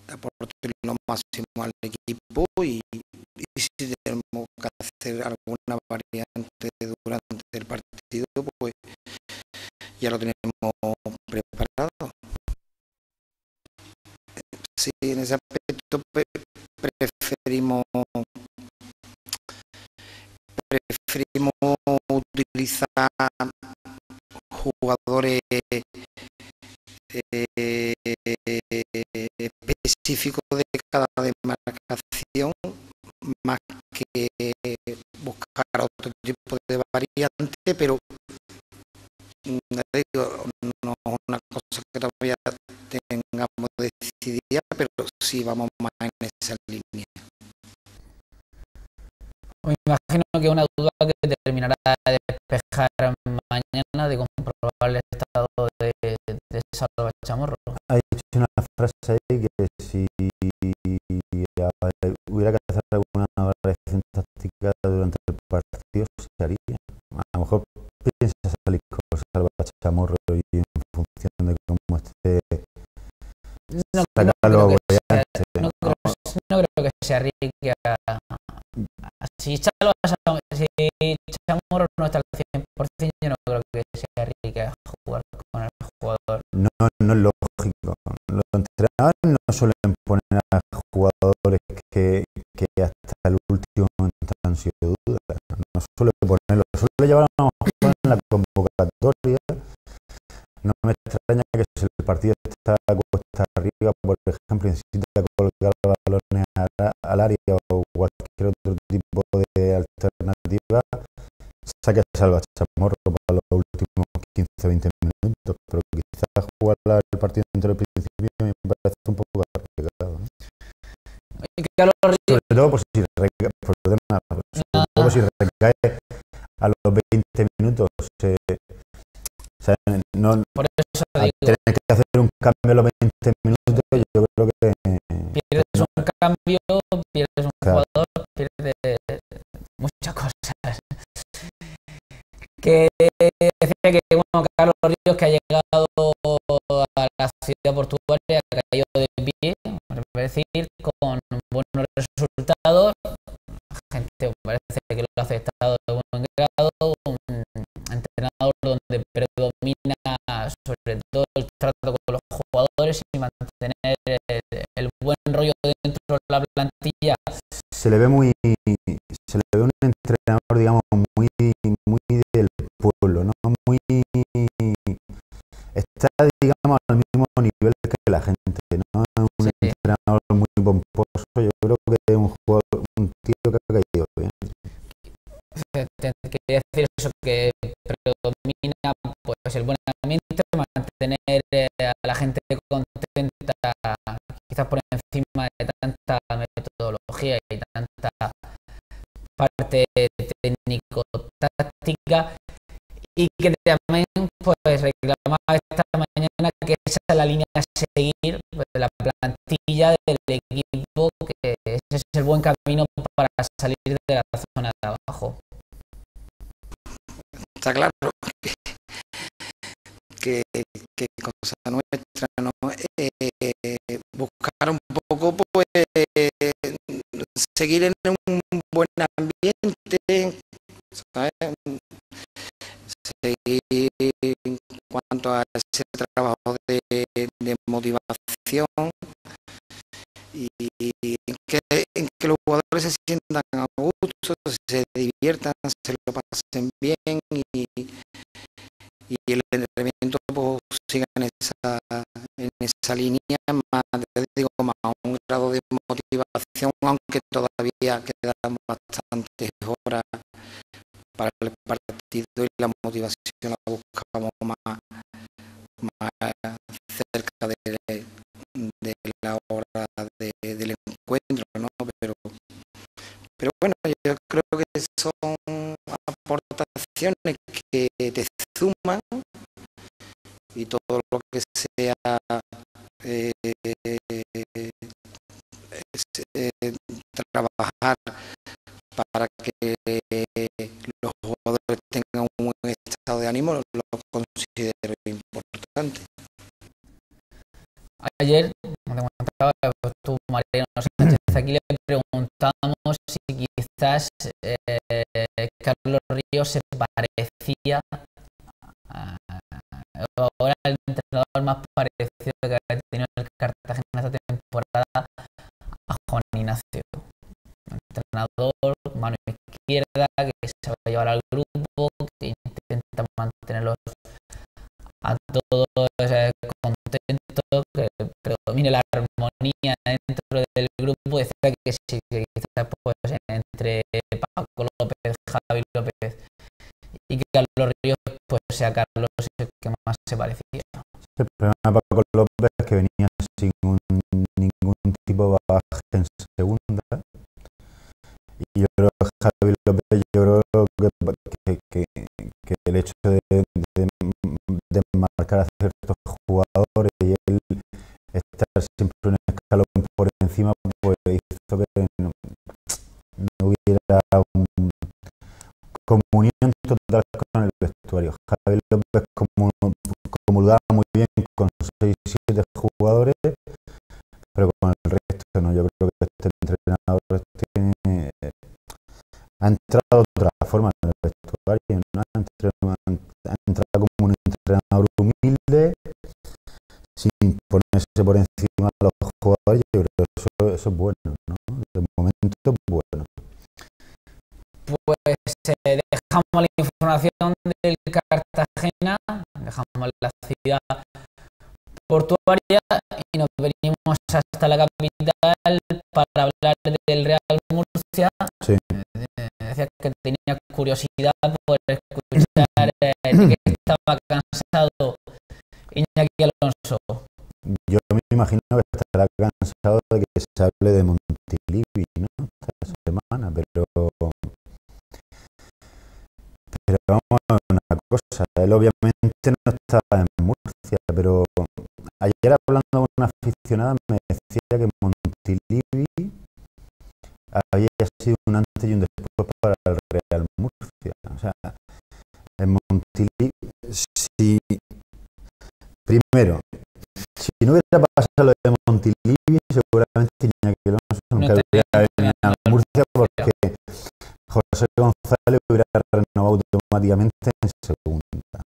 S2: aporten lo máximo al equipo y si tenemos que hacer alguna variante durante el partido pues ya lo tenemos preparado. Sí, en ese aspecto preferimos utilizar jugadores específicos de cada demarcación más que buscar otro tipo de variante, pero digo, no es una cosa que todavía tengamos decidida, pero sí vamos más en esa línea.
S5: Me imagino que una duda que terminará de despejar mañana de comprobar el estado de Salva Chamorro.
S6: Hay una frase ahí que si hubiera que hacer alguna variación táctica durante el partido se haría. A lo mejor piensas salir con Salva Chamorro y en función de cómo esté
S5: no creo que se arriesgue a si Chamorro no está al 100%, yo no creo que se arriesgue a jugar con el jugador.
S6: No es lógico. Los entrenadores no suelen poner a jugadores que hasta el último momento han sido dudas. No suele ponerlo, suele llevar a lo mejor en la convocatoria. No me extraña que si el partido está cuesta arriba, por ejemplo, necesita colgar balones al área o cualquier otro tipo de alternativa, saque a Salva Chamorro para los últimos 15-20 minutos, pero quizás jugar el partido entre el principio me parece un poco arriesgado, ¿no? Sobre todo por si recae a los 20 minutos. No,
S5: por eso digo,
S6: tienes que hacer un cambio a los 20 minutos, yo creo que
S5: pierdes un cambio, pierdes un jugador, pierdes muchas cosas. Que decía que bueno, Carlos Ríos, que ha llegado a la ciudad portuaria, ha caído de pie, es decir, con buenos resultados. La gente parece que lo ha aceptado de buen grado, un entrenador donde predomina sobre todo el trato con los jugadores y mantener el buen rollo dentro de la plantilla.
S6: se le ve un entrenador, digamos, muy del pueblo, ¿no? Está, digamos, al mismo nivel que la gente, ¿no? Un entrenador muy pomposo. Yo creo que es un tío que ha caído bien.
S5: Quería decir eso, que predomina pues el buen ambiente, mantener a la gente contenta, quizás por encima de tanta metodología y tanta parte técnico-táctica, y que también pues reclamaba esta mañana que esa es la línea a seguir, pues, de la plantilla del equipo, que ese es el buen camino para salir de la zona de abajo.
S2: Está claro que cosa nuestra, ¿no? Buscar un poco, pues, seguir en un buen ambiente, ¿sabes? Seguir en cuanto a ese trabajo de motivación y en que los jugadores se sientan a gusto, se diviertan, se lo pasen bien y el entrenamiento pues, siga en esa línea, más, te digo, más un grado de motivación, aunque todavía quedan bastantes horas para el partido y la motivación la buscamos más cerca de la hora del encuentro, ¿no? Pero bueno, yo creo que son aportaciones que te suman y todo lo que sea trabajar para que los jugadores tengan un buen estado de ánimo lo considero importante.
S5: Ayer, como te comentaba, tú, Mariano Sánchez, aquí le preguntábamos si quizás Carlos Ríos se parecía ahora el entrenador más parecido que ha tenido el Cartagena esta temporada a Juan Ignacio. Un entrenador, mano izquierda, que se va a llevar al grupo, que intenta mantenerlos a todos contentos, que predomine la armonía dentro del grupo. Decía que sí, que quizás pues, entre Paco López, Javi López y que Carlos Ríos pues sea Carlos el que más se parecía.
S6: El problema de Paco López es que venía sin ningún tipo de bagaje en segunda, y yo creo que Javi López, yo creo que el hecho de marcar a ciertos jugadores y él estar siempre un escalón por encima, pues hizo que no hubiera comunión total con el vestuario. Javi López comulgaba muy bien con 6-7 jugadores, pero con el resto no. Yo creo que este entrenador ha entrado de otra forma en el vestuario, ¿no? Ha entrado como un entrenador humilde, sin ponerse por encima de los jugadores. Yo creo que eso es bueno, ¿no? De momento es bueno.
S5: Pues dejamos la información del Cartagena, dejamos la ciudad portuaria y nos venimos hasta la capital para hablar del Real Murcia.
S6: Sí.
S5: Decía que tenía curiosidad por escuchar que estaba cansado Iñaki Alonso.
S6: Yo me imagino que estará cansado de que se hable de Montilivi, ¿no? Esta semana, pero vamos a ver una cosa, él obviamente no estaba en Murcia, pero ayer hablando con una aficionada me decía que Montilivi había sido un antes y un después para el Real Murcia. O sea, en Montilivi, si primero, si no hubiera pasado lo de Montilivi, seguramente Iñaki Alonso nunca hubiera venido a Murcia, porque José González hubiera renovado automáticamente en segunda.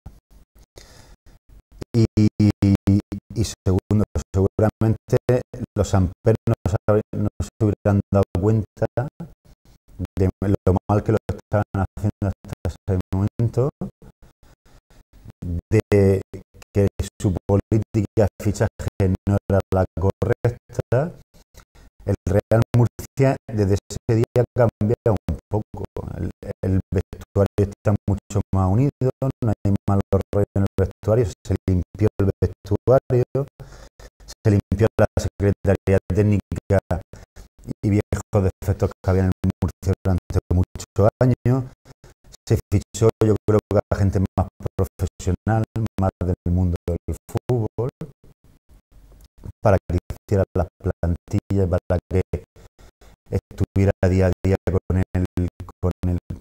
S6: Y segundo, seguramente los amperos no se hubieran dado cuenta de lo mal que lo estaban haciendo hasta ese momento, de que su política de fichaje no era la correcta. El Real Murcia desde ese día ha cambiado un poco. El vestuario está mucho más unido, no hay malos rollos en el vestuario, se limpió el vestuario, se limpió la secretaría técnica y viejos defectos que había en el Murcia durante muchos años, se fichó, yo creo que a gente más profesional, más del mundo del fútbol, para que hiciera las plantillas, para que estuviera día a día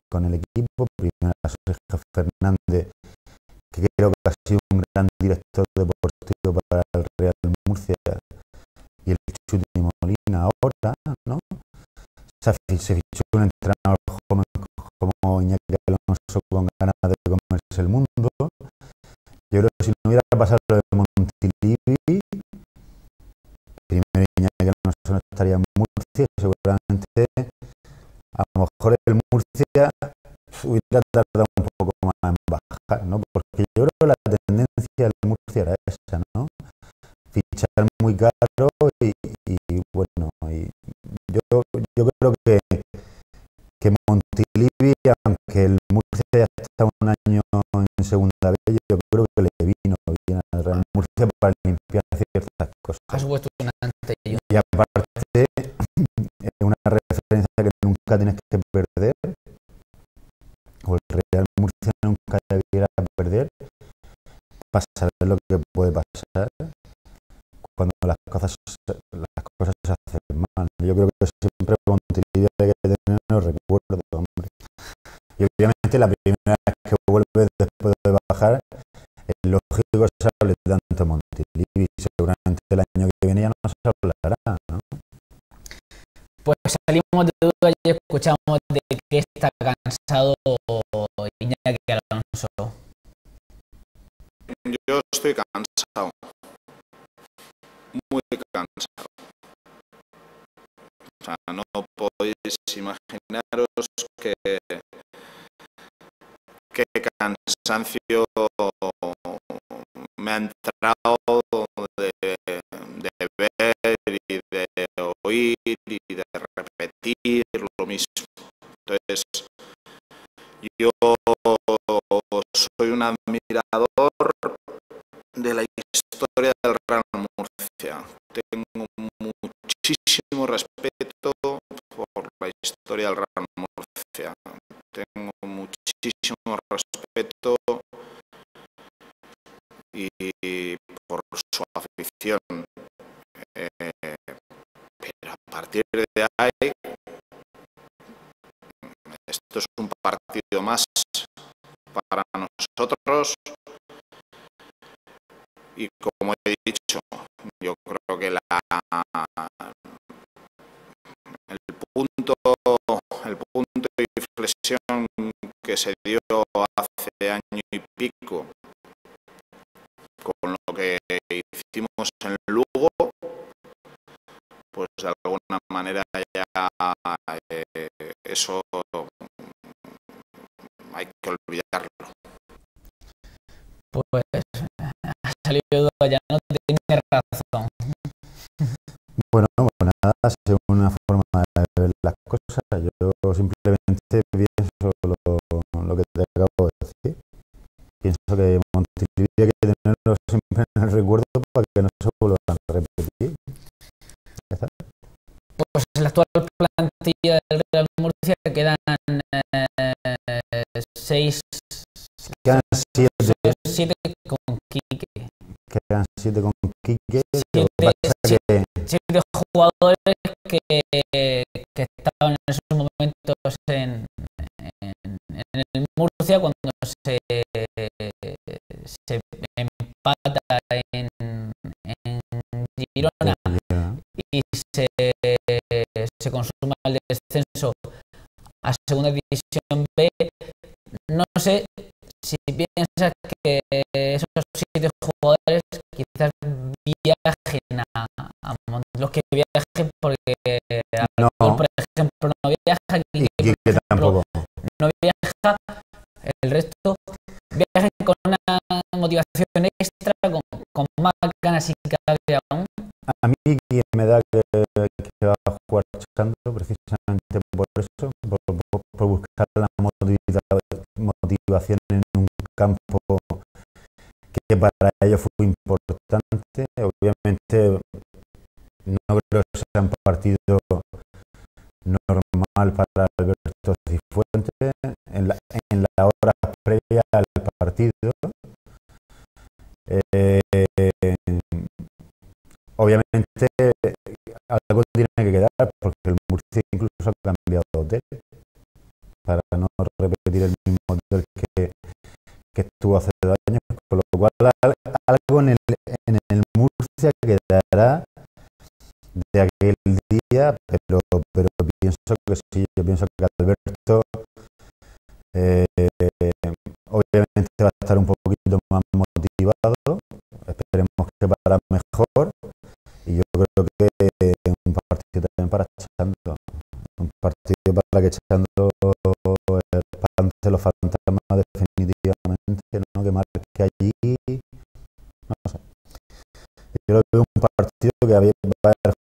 S6: con el equipo. Primero a Sergio Fernández, que creo que ha sido un gran director deportivo para el Real Murcia, y el Chuti Molina ahora, ¿no? Se fichó un entrenador joven como Iñaki Alonso con ganas de comerse el mundo. Yo creo que si no hubiera pasado lo de Montilivi, primero Iñaki Alonso no estaría en Murcia, seguramente a lo mejor el Murcia hubiera tardado un poco más en bajar, ¿no? Porque yo creo que la tendencia del Murcia era esa, ¿no? Fichar muy caro y bueno, y yo creo que Montilivi, aunque el Murcia ya está un año en segunda vez, yo creo que le vino bien al Real Murcia para limpiar ciertas cosas.
S5: Ha supuesto un antes y un...
S6: Y aparte, es una referencia que nunca tienes que perder, o el Real Murcia nunca debiera perder, para saber lo que puede pasar cuando las cosas se hacen mal. Yo creo que siempre Montilivi hay que tener los recuerdos, hombre. Y obviamente la primera vez que vuelve después de bajar, es lógico que se hable tanto de Montilivi. Seguramente el año que viene ya no se hablará, ¿no?
S5: Pues salimos de dudas y escuchamos de que está cansado Iñaki Alonso.
S3: Yo estoy cansado, muy cansado. O sea, no podéis imaginaros qué cansancio me ha entrado de ver y de oír y de repetir lo mismo. Entonces, yo soy un admirador de la historia del Real Murcia. Tengo muchísimo respeto por la historia del Real Murcia. Tengo muchísimo respeto y por su afición. Pero a partir de ahí, esto es un partido más para nosotros. Y como he dicho, yo creo que el punto de inflexión que se dio hace año y pico con lo que hicimos en Lugo, pues de alguna manera ya eso hay que olvidarlo.
S5: Pues ha salido de duda, ya no tiene razón.
S6: Bueno, pues nada, según una forma de ver las cosas, yo simplemente pienso lo que te acabo de decir. Pienso que Montilivi hay que tenerlo siempre en el recuerdo para que no se vuelvan a repetir. ¿Ya está?
S5: Pues en la actual plantilla del Real Murcia quedan 6,
S6: Quedan
S5: 7 con Quique.
S6: Quedan 7 con Quique.
S5: 7 jugadores que estaban en esos momentos en el Murcia cuando se empata en Girona y se consuma el descenso a segunda división B. No sé si piensas que esos 7 jugadores quizás viajen los que viajen, porque
S6: No.
S5: por ejemplo no viaja,
S6: Y Quique tampoco.
S5: no viaja, el resto viajen con una motivación extra, con más ganas y cabe aún.
S6: A mí quien me da que va a jugar Chando precisamente por eso, por buscar la motivación en un campo que para ellos fue importante. Obviamente no creo que sea un partido normal para Alberto Cifuentes. En la obviamente algo tiene que quedar porque el Murcia incluso ha cambiado de hotel para no repetir el mismo hotel que estuvo hace 2 años, con lo cual algo en el Murcia quedará de aquel día, pero pienso que sí, yo pienso que Alberto obviamente va a estar un poquito más motivado, esperemos que para mejor, y yo creo que es un partido también para Chando, un partido para que Chando espante los fantasmas definitivamente, ¿no? Que marque allí, no sé. Yo creo que es un partido que va a haber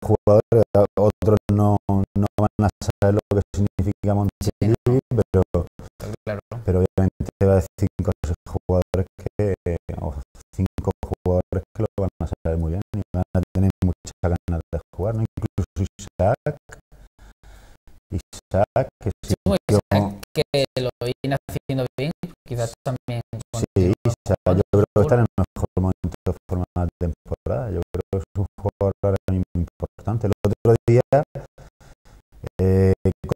S6: jugadores, otros no van a saber lo que significa Montilivi,
S5: Claro.
S6: pero obviamente va a haber 5 o 6 jugadores o 5 jugadores que lo van a saber muy bien y van a tener muchas ganas de jugar, ¿no? Incluso Isaac, que sí,
S5: Isaac, que lo viene haciendo bien, quizás también.
S6: Sí, Isaac, yo creo que está en el mejor momento de forma de temporada. Yo creo que es un jugador ahora mismo importante. El otro día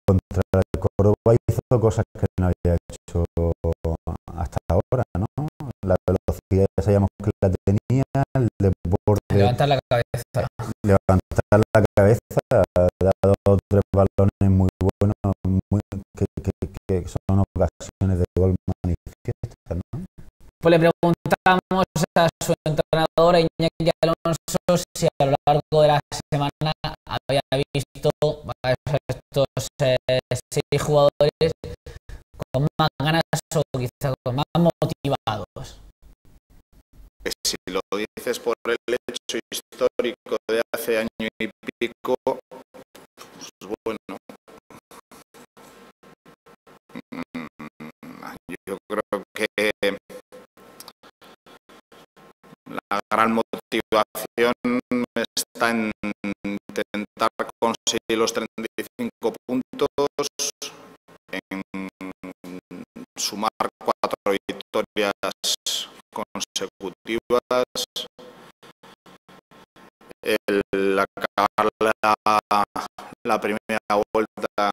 S6: contra el Córdoba hizo cosas que no había hecho hasta ahora, ¿no? La velocidad ya sabíamos que la tenía, el desborde,
S5: Levantar la cabeza.
S6: levantar la cabeza, ha dado 3 balones muy buenos, que son ocasiones de gol manifiestas, ¿no?
S5: Pues le preguntamos a su entrenador Iñaki Alonso si a lo largo de la semana había visto a estos 6 jugadores con más ganas o quizá con más motivados.
S3: Si lo dices por el hecho histórico de hace año y pico, pues bueno, yo creo que la gran motivación está en intentar conseguir los 35 puntos, en sumar 4 victorias consecutivas, el acabar la primera vuelta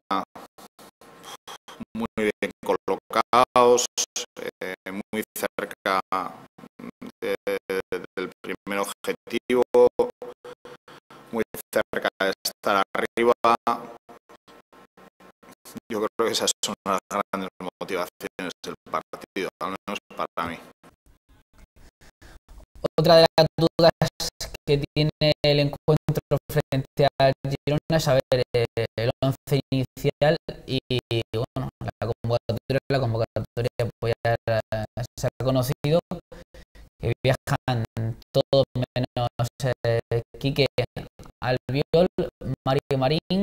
S3: muy bien colocados, muy cerca del primer objetivo, muy cerca de estar arriba. Yo creo que esas son las grandes motivaciones del partido, al menos para mí.
S5: Otra de las dudas que tiene el encuentro frente al Girona es saber el 11 inicial y bueno, la convocatoria pues ya se ha conocido, que viajan todos menos Quique Albiol, Mario Marín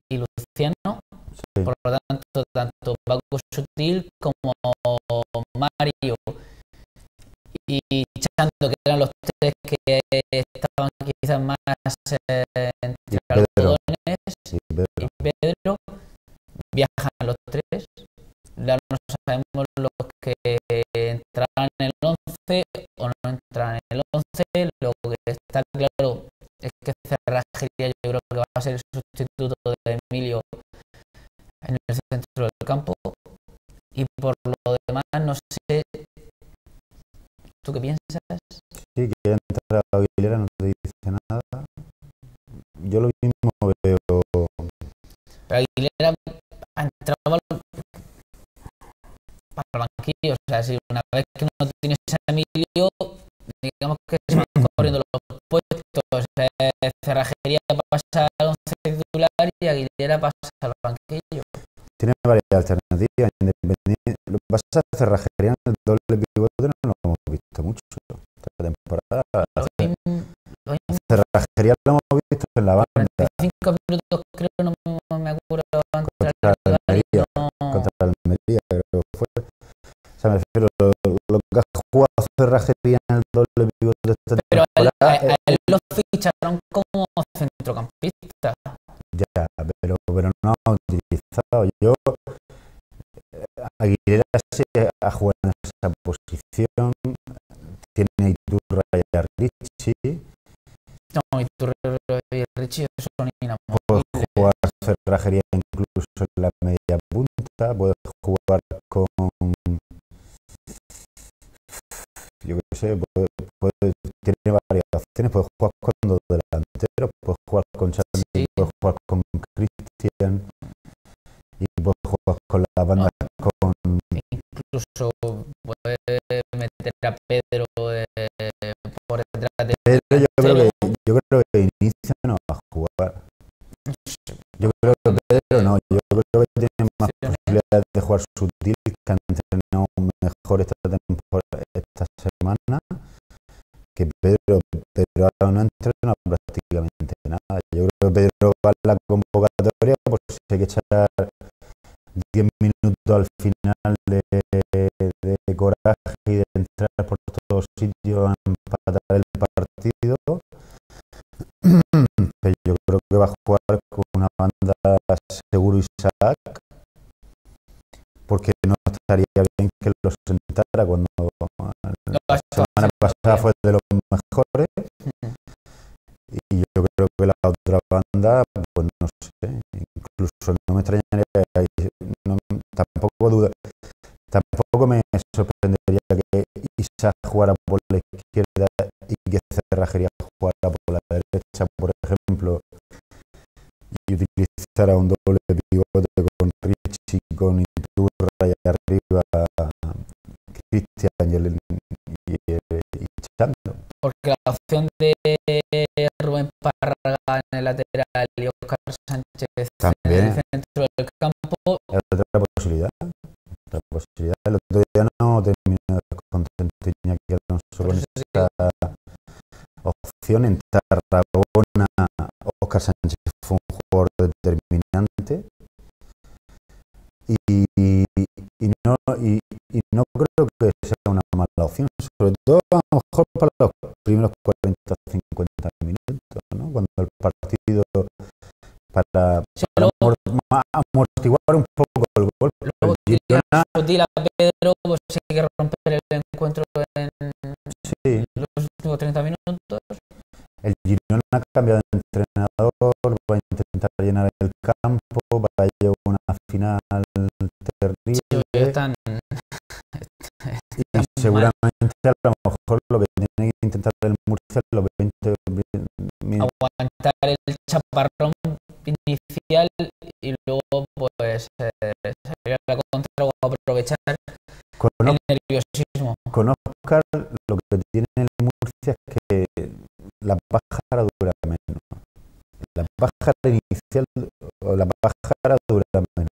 S5: y Luciano.
S6: Sí.
S5: Por lo tanto Paco Sutil como Mario y Chando, que eran los 3 que estaban quizás más entre algodones, y Pedro, viajan los 3. Ya no sabemos los que entrarán en el 11 o no entrarán en el 11. Lo que está claro es que Cerrajería yo creo que va a ser el sustituto de Emilio en el centro del campo, y por lo demás no sé, ¿tú qué piensas?
S6: Sí, que ha entrado Aguilera, no te dice nada. Yo lo mismo veo.
S5: Pero Aguilera ha entrado para el banquillo, o sea, si una vez que no tienes a Emilio, digamos que se van corriendo los puestos, Cerrajería pasa al 11 titular y Aguilera pasa al banquillo.
S6: Tiene varias alternativas, independiente. Lo que pasa es que Cerrajería en el doble pivote no lo hemos visto mucho esta temporada. Cerrajería lo hemos visto en la banda.
S5: 5 minutos creo, no me acuerdo,
S6: Contra el Almería, creo que fue. O sea, me refiero lo que ha jugado Cerrajería en el doble pivote de esta temporada.
S5: Pero a él lo ficharon como centrocampista.
S6: Ya, pero no ha utilizado. Yo, Aguilera sí ha jugado en esa posición, tiene a Iturra y a Richie,
S5: No, Iturralde y Richie son
S6: Puedes
S5: inamovibles.
S6: jugar cerrajería incluso en la media punta, puedes jugar con, yo qué sé, tiene varias opciones, puedes jugar con dos delanteros, puedes jugar con Xavi,
S5: Sí.
S6: puedes jugar con Cristian y puedes jugar con la banda con
S5: Incluso puede meter a Pedro por detrás de
S6: Pedro.
S5: delantero.
S6: Yo creo que inicio no va a jugar. Yo creo que Pedro no, yo creo que tiene más posibilidades de jugar Sutil, que han entrenado mejor esta semana que Pedro. Pedro ahora no entrena prácticamente nada. Yo creo que Pedro va a la convocatoria, pues si hay que echar 10 minutos al final de coraje y de entrar por todos sitios a empatar el partido. Pero yo creo que va a jugar con una banda seguro Isaac, porque no estaría bien que lo sentara cuando la semana pasada fue de los mejores. Y yo creo que la otra banda, pues no sé, incluso no me extrañaría, tampoco me sorprendería que Isaac jugara por la izquierda y que Cerrajería jugara por la derecha, por ejemplo, y utilizara un doble pivote con Richie, con Iturra y arriba Cristian y Chando.
S5: Porque la opción de Rubén Párraga en el lateral y Óscar Sánchez
S6: También
S5: en el centro del campo,
S6: es otra posibilidad. El otro día no terminó de contento Iñaki Alonso con esta opción. En Tarragona, Óscar Sánchez fue un jugador determinante y no creo que sea una mala opción, sobre todo a lo mejor para los primeros 40 o 50 minutos, ¿no? Cuando el partido, para amortiguar un poco el golpe.
S5: luego Sutil a Pedro, pues hay que romper el encuentro en los últimos 30 minutos.
S6: El Girona ha cambiado de entrenador, va a intentar llenar el campo, va a llevar una final terrible.
S5: Sí, están
S6: y seguramente a lo mejor lo que tiene que intentar el Murcia es los 20 minutos.
S5: Aguantar el chaparrón inicial y luego pues salir a la contra o aprovechar el nerviosismo.
S6: Con Óscar lo que tiene el Murcia es que la pájara dura menos. La pájara inicial o la pájara dura menos.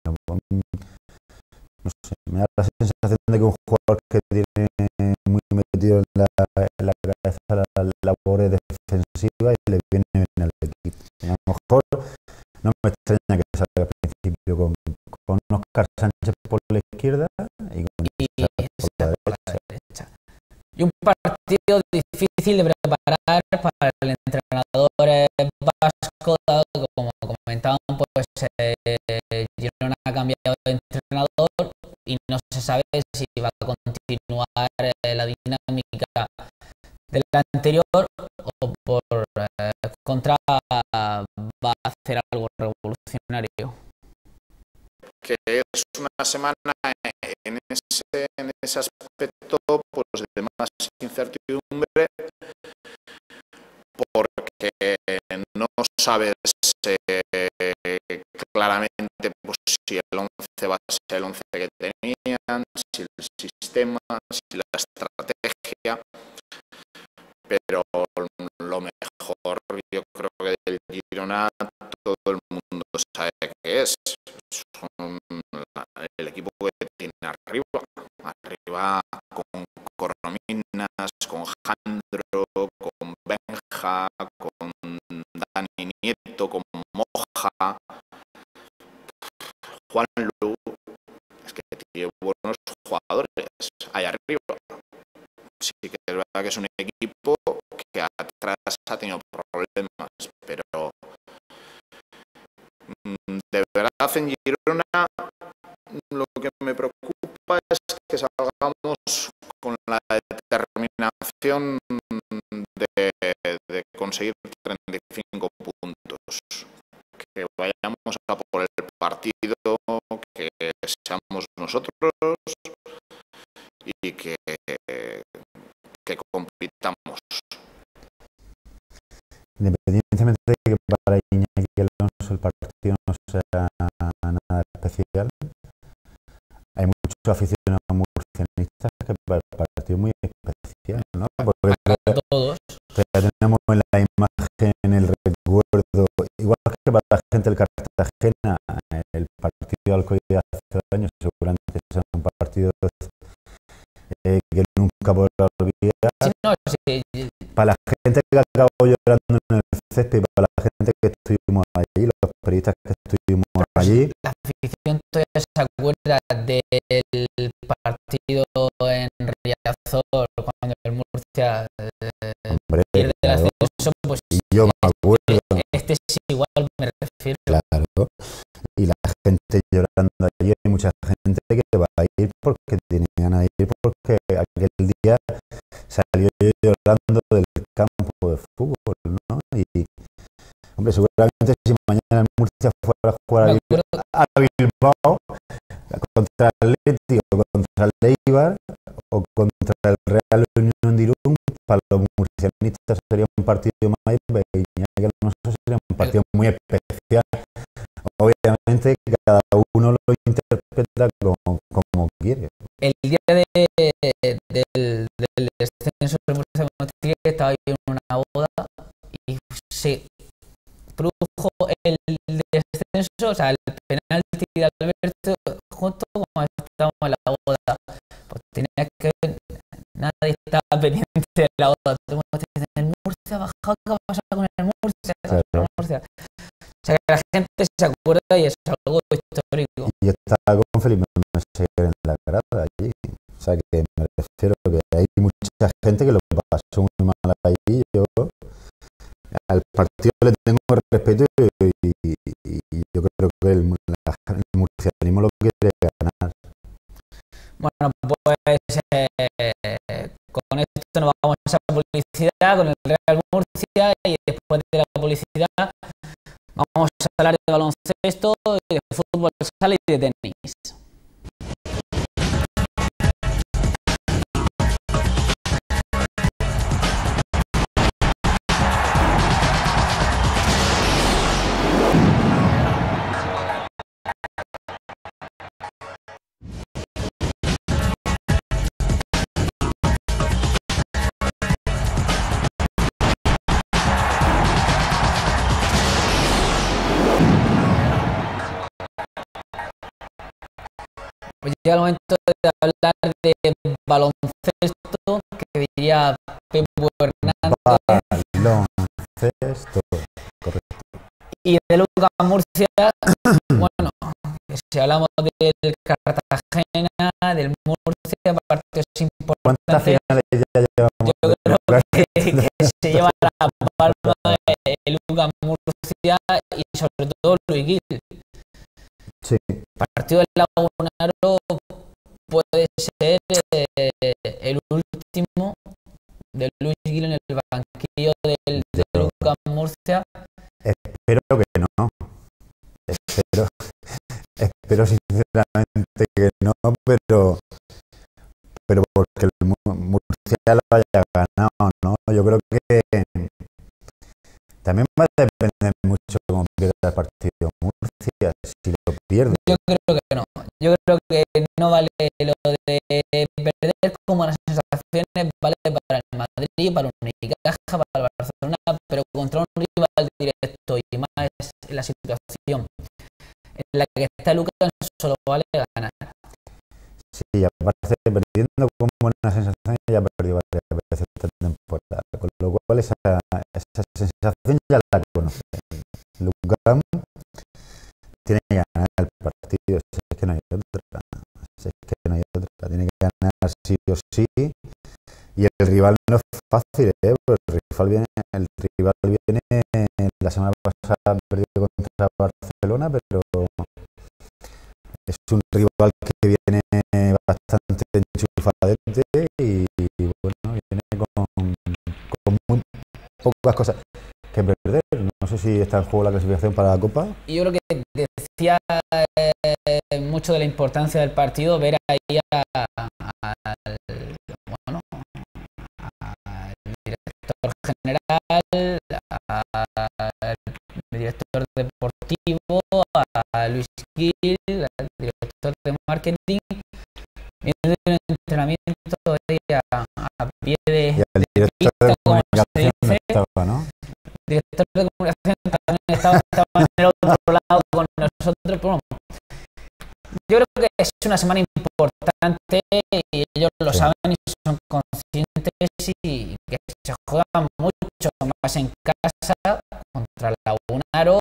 S6: No sé, me da la sensación de que un jugador que tiene muy metido en la cabeza las labores defensivas y le viene bien al equipo. A lo mejor no me extraña que salga al principio con Óscar Sánchez por la izquierda y con Isaac por la derecha.
S5: Y un partido difícil de preparar para el entrenador vasco, dado que, como comentaban, pues Girona ha cambiado de entrenador y no se sabe si va a continuar la dinámica del anterior o por contra va a hacer algo revolucionario.
S3: Que es una semana en ese aspecto pues de más incertidumbre, porque no sabes claramente pues, si el 11 va a ser el 11 que tenían, si el sistema, si la estrategia, pero lo mejor yo creo que del Girona todo el mundo sabe que es el equipo que tiene arriba con Corominas, con Jandro, con Benja, con Dani Nieto, con Moja, Juan Lu, es que tiene buenos jugadores ahí arriba. Sí que es verdad que es un equipo que atrás ha tenido problemas, pero de verdad en Girona lo que me preocupa es que salgamos con la determinación de conseguir 35 puntos, que vayamos a por el partido, que seamos nosotros y que compitamos.
S6: Independientemente de que para Iñaki Alonso el partido no sea nada especial, hay muchos aficionados murcianistas que para el partido es muy especial, ¿no? Porque
S5: Para todos.
S6: tenemos en la imagen, en el recuerdo, igual que para la gente del Cartagena, el partido de Alcoyano hace años seguramente son partidos que nunca podrá olvidar.
S5: Sí, no, sí,
S6: Para la gente que acabó llorando en el césped, para la gente que estuvimos allí, los periodistas que estuvimos allí,
S5: la afición todavía se acuerda del partido en Riazor cuando el Murcia
S6: hombre,
S5: pierde el
S6: claro,
S5: ascenso, pues
S6: y yo me acuerdo,
S5: este es igual, me refiero.
S6: claro, y la gente llorando allí, hay mucha gente que va a ir porque tiene ganas de ir, porque aquel día salió yo llorando del campo de fútbol, ¿no? Y, hombre, seguramente si mañana el Murcia fuera a jugar
S5: Me acuerdo,
S6: a Bilbao contra el Atlético, contra el Eibar o contra el Real Unión de Irún, para los murcianistas sería un partido más y nosotros sería un partido muy especial. Obviamente cada uno lo interpreta como quiere.
S5: el día del descenso del Murcia estaba yo en una boda y se produjo el descenso, o sea, el penalti de Alberto justo como estábamos en la boda. Pues tenía que ver, nadie estaba pendiente de la boda. Todo el mundo decía, el Murcia ha bajado, ¿qué pasa con el Murcia?
S6: Claro.
S5: O sea, que la gente se acuerda y es algo histórico.
S6: Y estaba con Felipe Meseguer en la grada allí. O sea que me refiero que hay mucha gente que lo pasó muy mal allí. Yo al partido le tengo respeto y yo creo que el murcianismo lo quiere ganar.
S5: Bueno, pues con esto nos vamos a publicidad con el Real Murcia y después de la publicidad vamos a hablar de baloncesto, de fútbol sala y de tenis. Pues llega el momento de hablar de baloncesto, que diría Pepo Hernández,
S6: Baloncesto, correcto.
S5: y de Lucas Murcia. Bueno, que si hablamos del Cartagena, del Murcia, partidos
S6: ¿Cuántas
S5: importantes,
S6: finales ya llevamos?
S5: yo creo que se lleva la palma de Lucas Murcia y sobre todo Luis Gil.
S6: Sí,
S5: Partido del Lagunaro puede ser el último de Luis Gil en el banquillo de Lucas Murcia.
S6: espero que no. Espero sinceramente que no, pero porque el Murcia lo haya ganado, ¿no? Yo creo que también va a depender mucho cómo pierda el partido Murcia, si lo pierde.
S5: Yo creo que no. Yo creo que no vale lo de perder como las sensaciones, vale para el Madrid, para el Unicaja, para el Barcelona, pero contra un rival directo y más en la situación en la que está Lucas solo vale ganar.
S6: Sí, aparte perdiendo con buena sensación, ya perdió varias veces esta temporada, con lo cual esa sensación ya la conoce. Lucas tiene que ganar el partido, si es que no hay otra, tiene que ganar sí o sí, y el rival no es fácil, pues el rival viene la semana pasada perdió contra Barcelona, pero es un rival que viene bastante enchufadete y bueno, viene con muy pocas cosas que perder. No sé si está en juego la clasificación para la Copa.
S5: Yo creo que decía mucho de la importancia del partido ver ahí al director general, al director deportivo, a Luis Gil, al director de marketing, viendo un entrenamiento ahí a pie de
S6: Y el director de comunicación no estaba, ¿no?
S5: El director de comunicación también estaba en el otro lado con nosotros. Bueno, yo creo que es una semana importante y ellos lo saben y son conscientes, y que se juega mucho más en casa contra Lagunaro,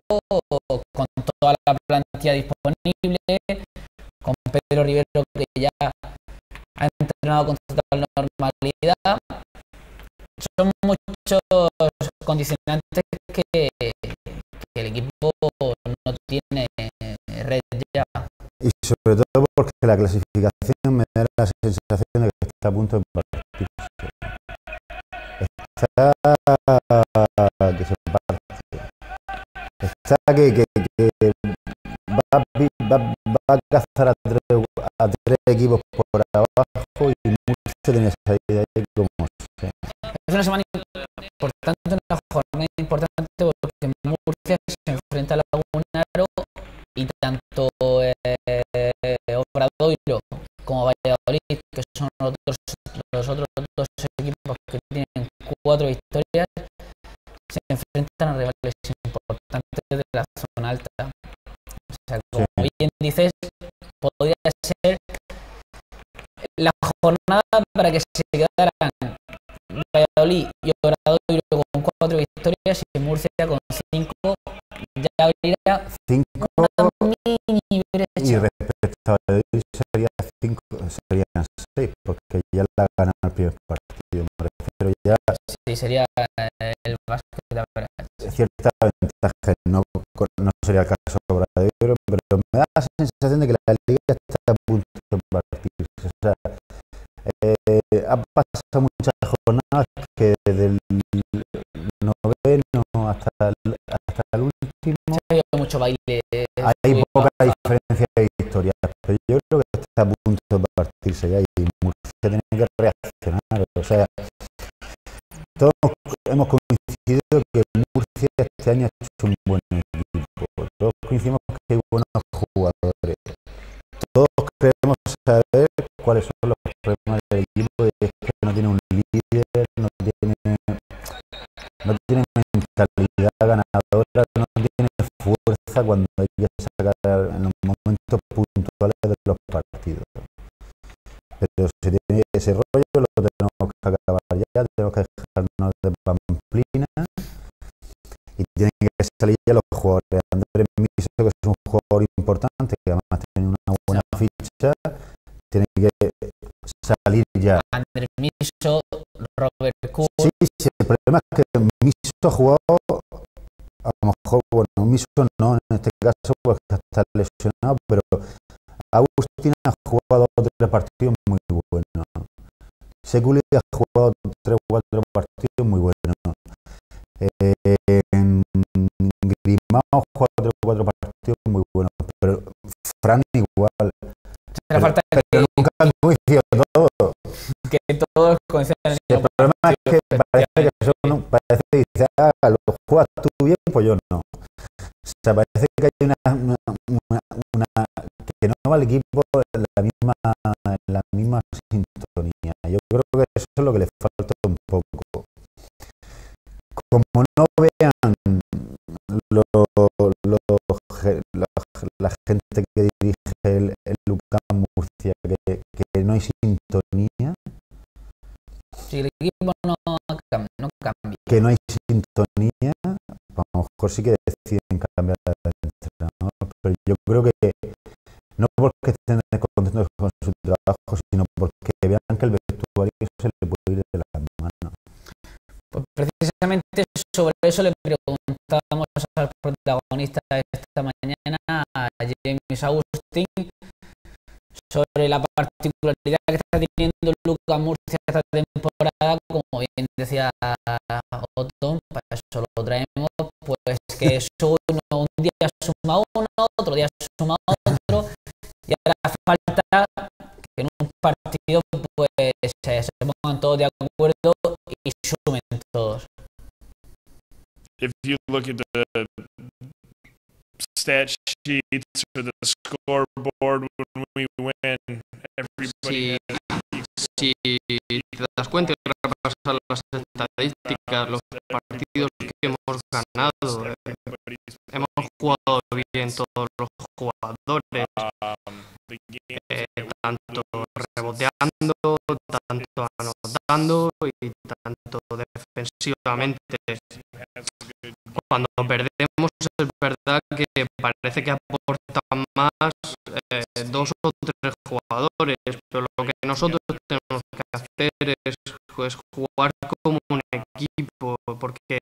S5: con toda la plantilla disponible, con Pedro Rivero, que ya ha entrenado con total normalidad. Son muchos condicionantes que el equipo no tiene red ya.
S6: Y sobre todo porque la clasificación me da la sensación de que está a punto de partirse. Está que se parte. Está que va a cazar a tres equipos por abajo, y mucho tiene salida ahí como sea.
S5: Es una semana importante, una jornada importante, porque Murcia se enfrenta a Lagunaro y tanto Obradoiro como Valladolid, que son los otros dos equipos que tienen 4 victorias, se enfrentan a rivales importantes de la zona alta. O sea, como bien dices, podría ser la jornada para que se quedaran Valladolid y Obradoiro con 4 victorias y Murcia con 5. Ya habría
S6: 5,
S5: mini brecha.
S6: y respecto a Valladolid serían 6, porque ya la ganan el primer partido. Me refiero ya.
S5: Sí, sería el básquet de Average.
S6: Cierta ventaja, no sería el caso de Obradoiro, pero me da la sensación de que la liga está a punto de partirse. O sea, ha pasado muchas jornadas que desde el noveno hasta el último
S5: Se ha habido mucho baile.
S6: hay poca diferencia de historias, pero yo creo que está a punto de partirse ya, y Murcia tiene que reaccionar. O sea, todos hemos coincidido que Murcia este año ha hecho un buen equipo. Todos coincidimos que hay buenos jugadores. Todos queremos saber cuáles son los problemas del equipo, y es que no tiene un líder, no tiene mentalidad ganadora, no tiene fuerza cuando hay que sacar en los momentos puntuales de los partidos. Pero si tiene ese rollo, lo tenemos que acabar ya, tenemos que dejarnos de pamplina y tienen que salir ya los jugadores. Andrés Miso, que es un jugador importante, que además tiene una buena ficha, tiene que salir ya.
S5: Andrés Miso, Robert Kuhl.
S6: Sí, el problema es que Miso ha jugado, a lo mejor, bueno, Miso no en este caso, porque está lesionado, pero Agustín ha jugado 3 partidos muy buenos. Seculi ha jugado 3 o 4 partidos muy buenos. Grimao ha jugado 3 o 4 partidos muy buenos, pero Fran igual.
S5: Pero falta
S6: pero nunca han coincidido todos.
S5: que todos coincidan.
S6: El problema es que parece que dice, lo juegas tú bien, pues yo no. O sea, parece que hay una que no va el equipo en la misma sintonía. Yo creo que eso es lo que le falta un poco. Como no vean la gente que dirige el UCAM Murcia, que no hay sintonía,
S5: Si el equipo no cambia.
S6: Que no hay sintonía, a lo mejor sí que deciden cambiar de entrenador, pero yo creo que no porque estén contentos con su trabajo, sino porque vean que el vestuario se le puede ir de las manos.
S5: Pues precisamente sobre eso le preguntábamos al protagonista de esta mañana, a James Agustín, sobre la particularidad que está teniendo el UCAM Murcia esta temporada. Como bien decía Otón, pues que eso un día suma uno, otro día suma otro, y ahora falta que en un partido pues se pongan todos de acuerdo y sumen todos.
S7: If you look at the stat sheets or the scoreboard when we win, everybody
S4: Si te das cuenta y repasas las estadísticas, los partidos que hemos ganado, hemos jugado bien todos los jugadores, tanto reboteando, tanto anotando y tanto defensivamente. Cuando perdemos es verdad que parece que aportan más dos o tres jugadores, pero lo que nosotros tenemos que hacer es jugar como un equipo, porque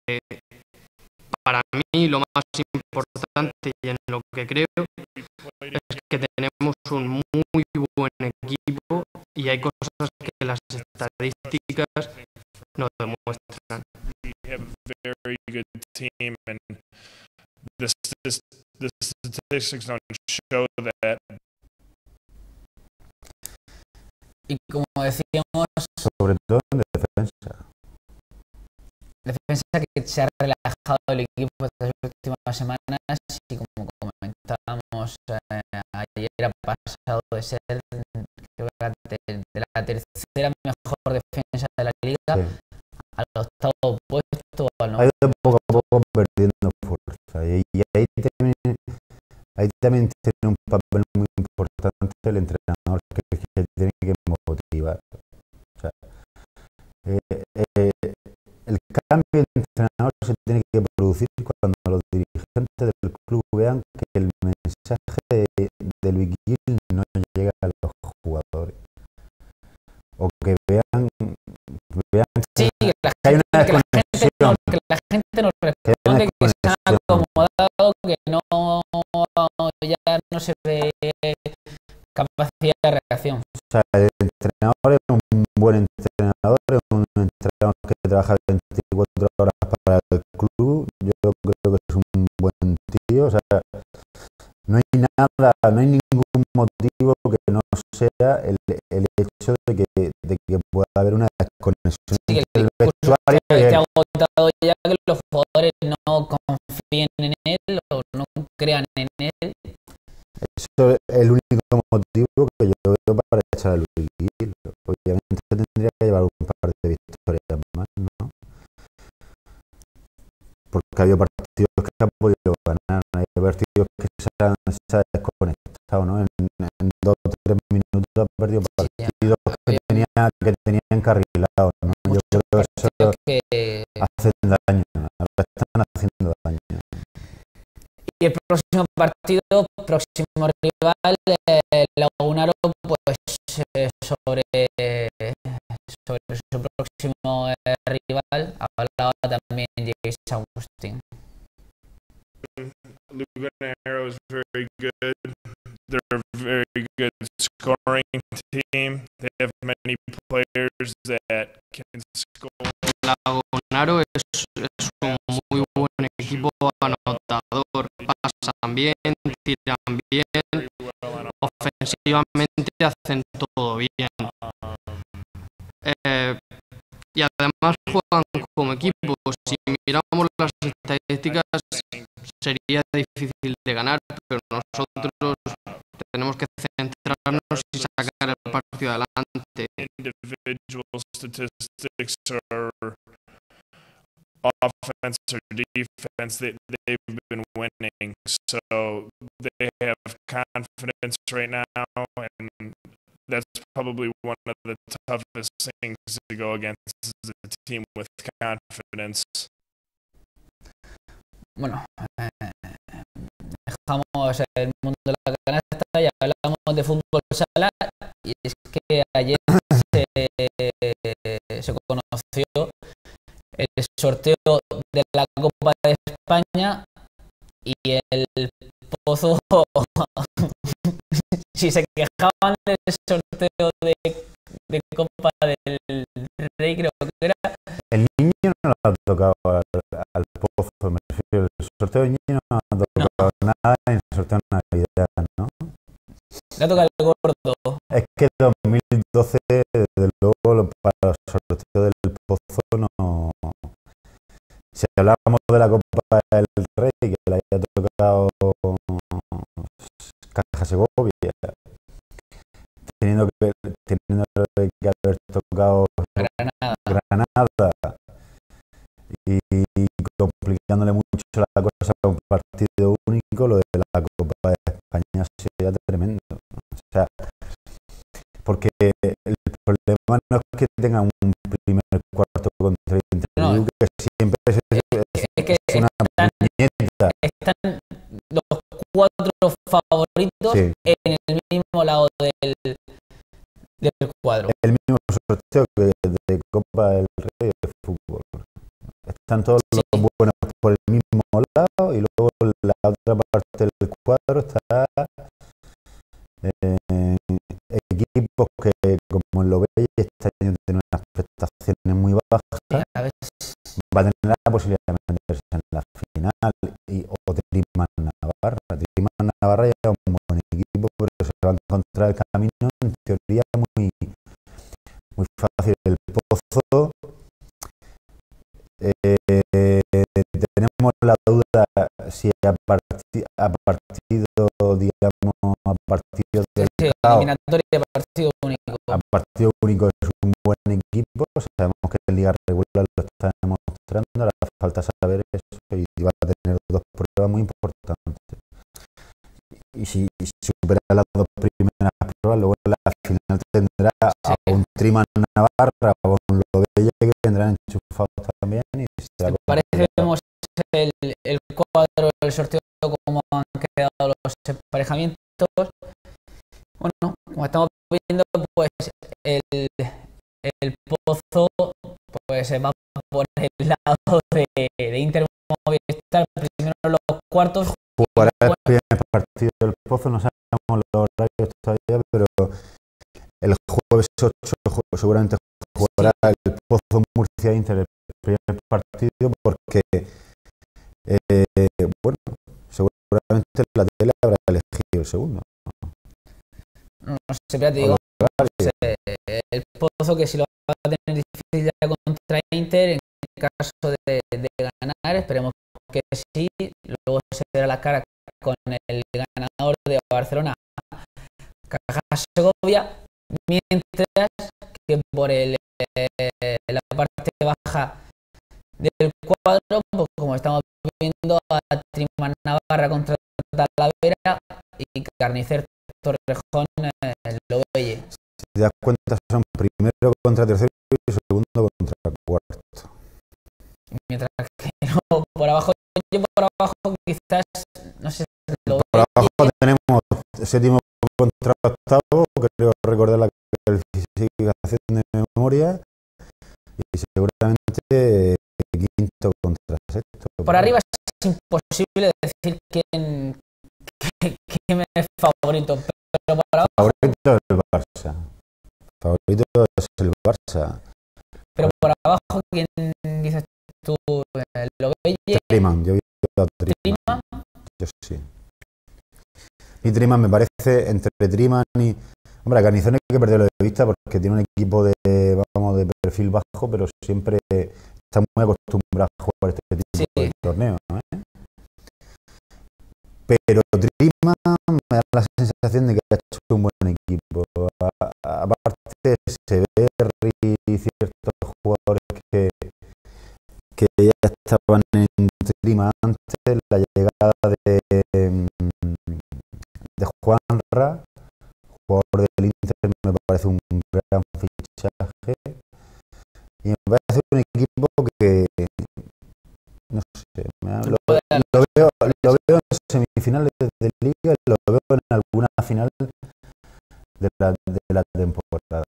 S4: para mí lo más importante y en lo que creo es que tenemos un muy buen equipo y hay cosas que las estadísticas no demuestran.
S7: we have a very good team, and the statistics don't show that.
S5: Y como decíamos,
S6: Sobre todo en defensa.
S5: defensa que se ha relajado el equipo estas últimas semanas y como comentábamos ayer ha pasado de ser creo que de la tercera mejor defensa de la liga
S6: Sí.
S5: al octavo puesto o al
S6: Ha ido poco a poco perdiendo fuerza. Y ahí también tiene un papel muy importante el entrenador que tiene que motivar. O sea, el cambio de entrenador se tiene que producir cuando los dirigentes del club vean que el mensaje de Luis Gil no llega a los jugadores. O que vean
S5: sí, que
S6: hay una desconexión.
S5: que la gente nos responde que se han acomodado, que no ya no se ve capacidad de reacción.
S6: O sea, el entrenador es un buen entrenador, es un entrenador que trabaja 24 horas para el club. Yo creo que es un buen tío. O sea, no hay ningún motivo que no sea el hecho de que pueda haber una desconexión
S5: Sí,
S6: entre el vestuario y
S5: se
S6: él.
S5: ha agotado ya que los jugadores no confíen en él o no crean en él.
S6: Eso es el único motivo que yo veo para echar a Luis Gil. Obviamente tendría que llevar un par de victorias más, ¿no? Porque ha habido partidos que ha podido ganar, hay partidos que se ha desconectado, ¿no? En 2 o 3 minutos ha perdido partidos que tenía encarrilados, ¿no? Yo creo que eso
S5: Que
S6: hace daño, ahora están haciendo daño.
S5: y el próximo partido, próximo rival, Lagunaro, pues sobre su próximo rival hablaba también James Agustín.
S7: Luganero is very good. They're a very good scoring team. They have many players that can score.
S4: Lagunaro es un muy buen equipo anotador, pasan bien, tiran bien, ofensivamente hacen todo bien. Y además juegan como equipo. Si miramos las estadísticas sería difícil de ganar, pero nosotros tenemos que centrarnos y sacar el partido adelante.
S7: Individual statistics or offense or defense, they've been winning, so they have confidence right now, and that's probably one of the toughest things to go against is a team with confidence.
S5: Bueno, dejamos el mundo de la canasta y hablamos de fútbol sala. Y es que ayer se conoció el sorteo de la Copa de España y el Pozo, si se quejaban del sorteo de Copa del Rey, creo que era.
S6: El niño no lo ha tocado al Pozo, me refiero. El sorteo de niños no ha tocado nada en el sorteo de Navidad, ¿no?
S5: Le toca el gordo.
S6: Es que 2012, desde luego, para los sorteos del Pozo no... Si hablábamos de la Copa del Rey, que le haya tocado Caja Segovia, teniendo que haber tocado Granada y complicándole mucho la cosa a un partido único, lo de la Copa de España sería tremendo. O sea, porque el problema no es que tenga un primer cuarto contra Inter, que siempre es una puñeta.
S5: Están los 4 favoritos en el mismo lado del cuadro.
S6: El mismo sorteo que de Copa del Rey de fútbol. Están todos los buenos por el mismo lado y luego la otra parte del cuadro está equipos que, como en Lovella, este año tienen unas prestaciones muy bajas, va a tener la posibilidad de meterse en la final, o Triman Navarra. Triman Navarra ya es un buen equipo, pero se va a encontrar el camino en teoría muy fácil. El Pozo, tenemos la duda si a partido del
S5: eliminatoria, partido único.
S6: A partido único es un buen equipo, sabemos que en Liga Regular lo está demostrando, ahora falta saber eso y va a tener 2 pruebas muy importantes. Y si supera las 2 primeras pruebas, luego en la final tendrá a un Triman Navarra o un Lovella que vendrán enchufados también. Y
S5: parece que vemos el cuadro del sorteo, como han quedado los emparejamientos. Bueno, como estamos viendo, pues el Pozo pues se va por el lado de Inter Movistar, primero en los cuartos.
S6: Jugará el primer partido del Pozo, no sabemos los horarios todavía, pero el jueves 8 seguramente jugará el Pozo Murcia Inter el primer partido, porque bueno, seguramente la tele habrá elegido el segundo.
S5: No sé, pero te digo, el Pozo, que si lo va a tener difícil ya contra Inter, en caso de ganar, esperemos que sí, luego se verá la cara con el ganador de Barcelona, Caja Segovia, mientras que por la parte baja del cuadro, pues como estamos viendo, a Triman Navarra contra Talavera y Carnicer Torrejón Lovella.
S6: Si te das cuenta, son primero contra tercero y segundo contra cuarto.
S5: Mientras que no, por abajo, quizás, no sé.
S6: Por abajo tenemos séptimo contra octavo, creo recordar la clasificación de memoria, y seguramente quinto contra sexto.
S5: Por arriba es imposible decir quién es favorito, pero por abajo...
S6: Favorito es el Barça. Favorito es el Barça.
S5: Pero por abajo, ¿quién dices tú? Lovella.
S6: Triman, yo he visto a Triman. Yo sí. Y Triman me parece, entre Triman y... Hombre, a Garnizón hay que perderlo de vista porque tiene un equipo de perfil bajo, pero siempre está muy acostumbrado a jugar este tipo de torneos, ¿no? Pero Triman me da la sensación de que ha hecho un buen equipo. Aparte se ve ciertos jugadores que ya estaban en Triman antes, la llegada de Juanra, jugador del Inter, me parece un gran fichaje, y me parece un equipo que no sé, lo veo en semifinales de Liga y lo veo en alguna final de la temporada,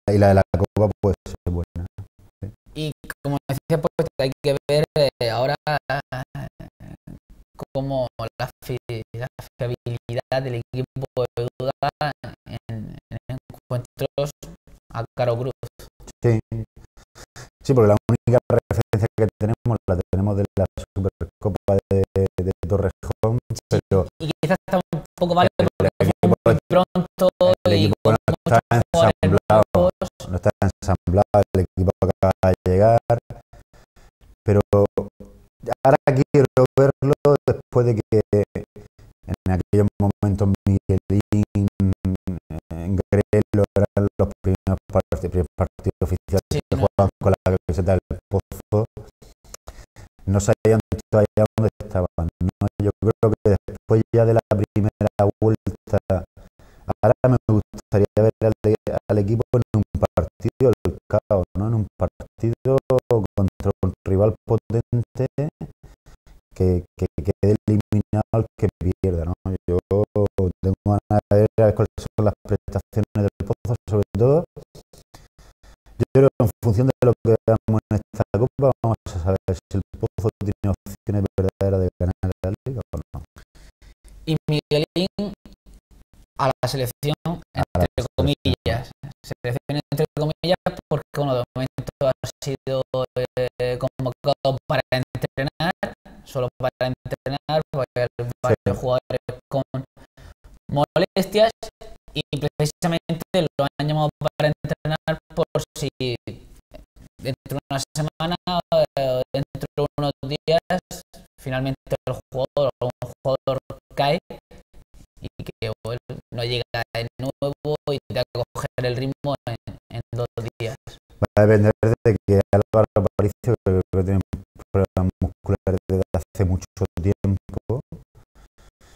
S6: y la de la Copa puede ser buena.
S5: Y como decía, pues hay que ver ahora cómo la fiabilidad del equipo de Duda en encuentros a caro cruz.
S6: Sí, porque la única referencia que tenemos la Supercopa de Torrejón, pero
S5: Y quizás tampoco vale
S6: el
S5: porque fue
S6: equipo,
S5: muy pronto
S6: el
S5: y
S6: equipo
S5: con
S6: no
S5: muchos
S6: está
S5: jugadores
S6: ensamblado,
S5: nuevos.
S6: no está ensamblado, el equipo acaba de llegar, pero ahora quiero verlo después de que en aquellos momentos Miguelín, Grelo eran los primeros partidos oficiales
S5: Sí,
S6: que
S5: no,
S6: jugaban con la camiseta del Pozo, no sabían todavía dónde estaban, ¿no? Yo creo que después ya de la primera vuelta, ahora me gustaría ver al equipo en un partido del caos, ¿no? En un partido contra un rival potente que quede eliminado al que pierda, ¿no? Yo tengo ganas de ver a ver cuáles son las prestaciones del Pozo, sobre todo. Yo creo que en función de lo que veamos en esta Copa vamos a saber si el Pozo tiene opciones verdaderas de ganar la Liga o no.
S5: Y Miguelín a la selección, entre comillas. Selección entre comillas porque, bueno, de momento ha sido convocado para entrenar, solo para entrenar, porque hay varios jugadores con molestias y precisamente lo han llamado para entrenar por si dentro de una semana dentro de unos días finalmente el jugador o un jugador cae y que no llega de nuevo y tenga que coger el ritmo en 2 días.
S6: Va a depender de que Álvaro Aparicio, que tiene problemas musculares desde hace mucho tiempo.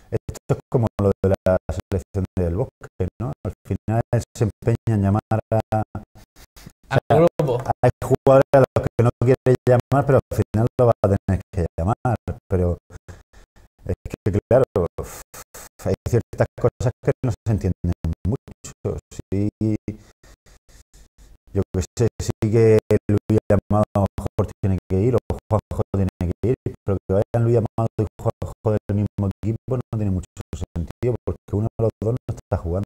S6: Esto es como lo de la selección del Bosque, ¿no? Al final se empeña en llamar
S5: al grupo.
S6: Hay jugadores a los que no quiere llamar, pero al final lo va a tener que llamar. Pero es que, claro, hay ciertas cosas que no se entienden mucho. Sí, yo que sé, sí que Luis Amado a lo mejor tiene que ir, o Juanjo tiene que ir, pero que vayan Luis Amado y Juanjo del mismo equipo no tiene mucho sentido, porque uno de los dos no está jugando.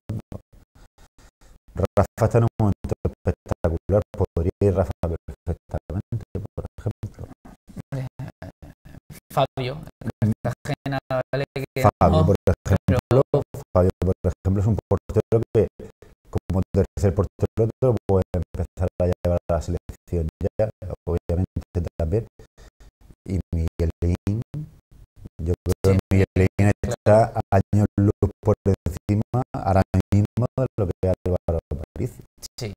S6: Rafa está en un momento espectacular, podría ir Rafa perfectamente, por ejemplo.
S5: Fabio, Cartagena, vale, que
S6: Fabio,
S5: no,
S6: por ejemplo,
S5: pero
S6: Fabio, por ejemplo, es un portero que, como tercer portero, te lo puede empezar a llevar a la selección ya, obviamente también. Y Miguelín, yo creo que Miguelín está años luz por encima ahora mismo de lo que es Álvaro Aparicio.
S5: sí.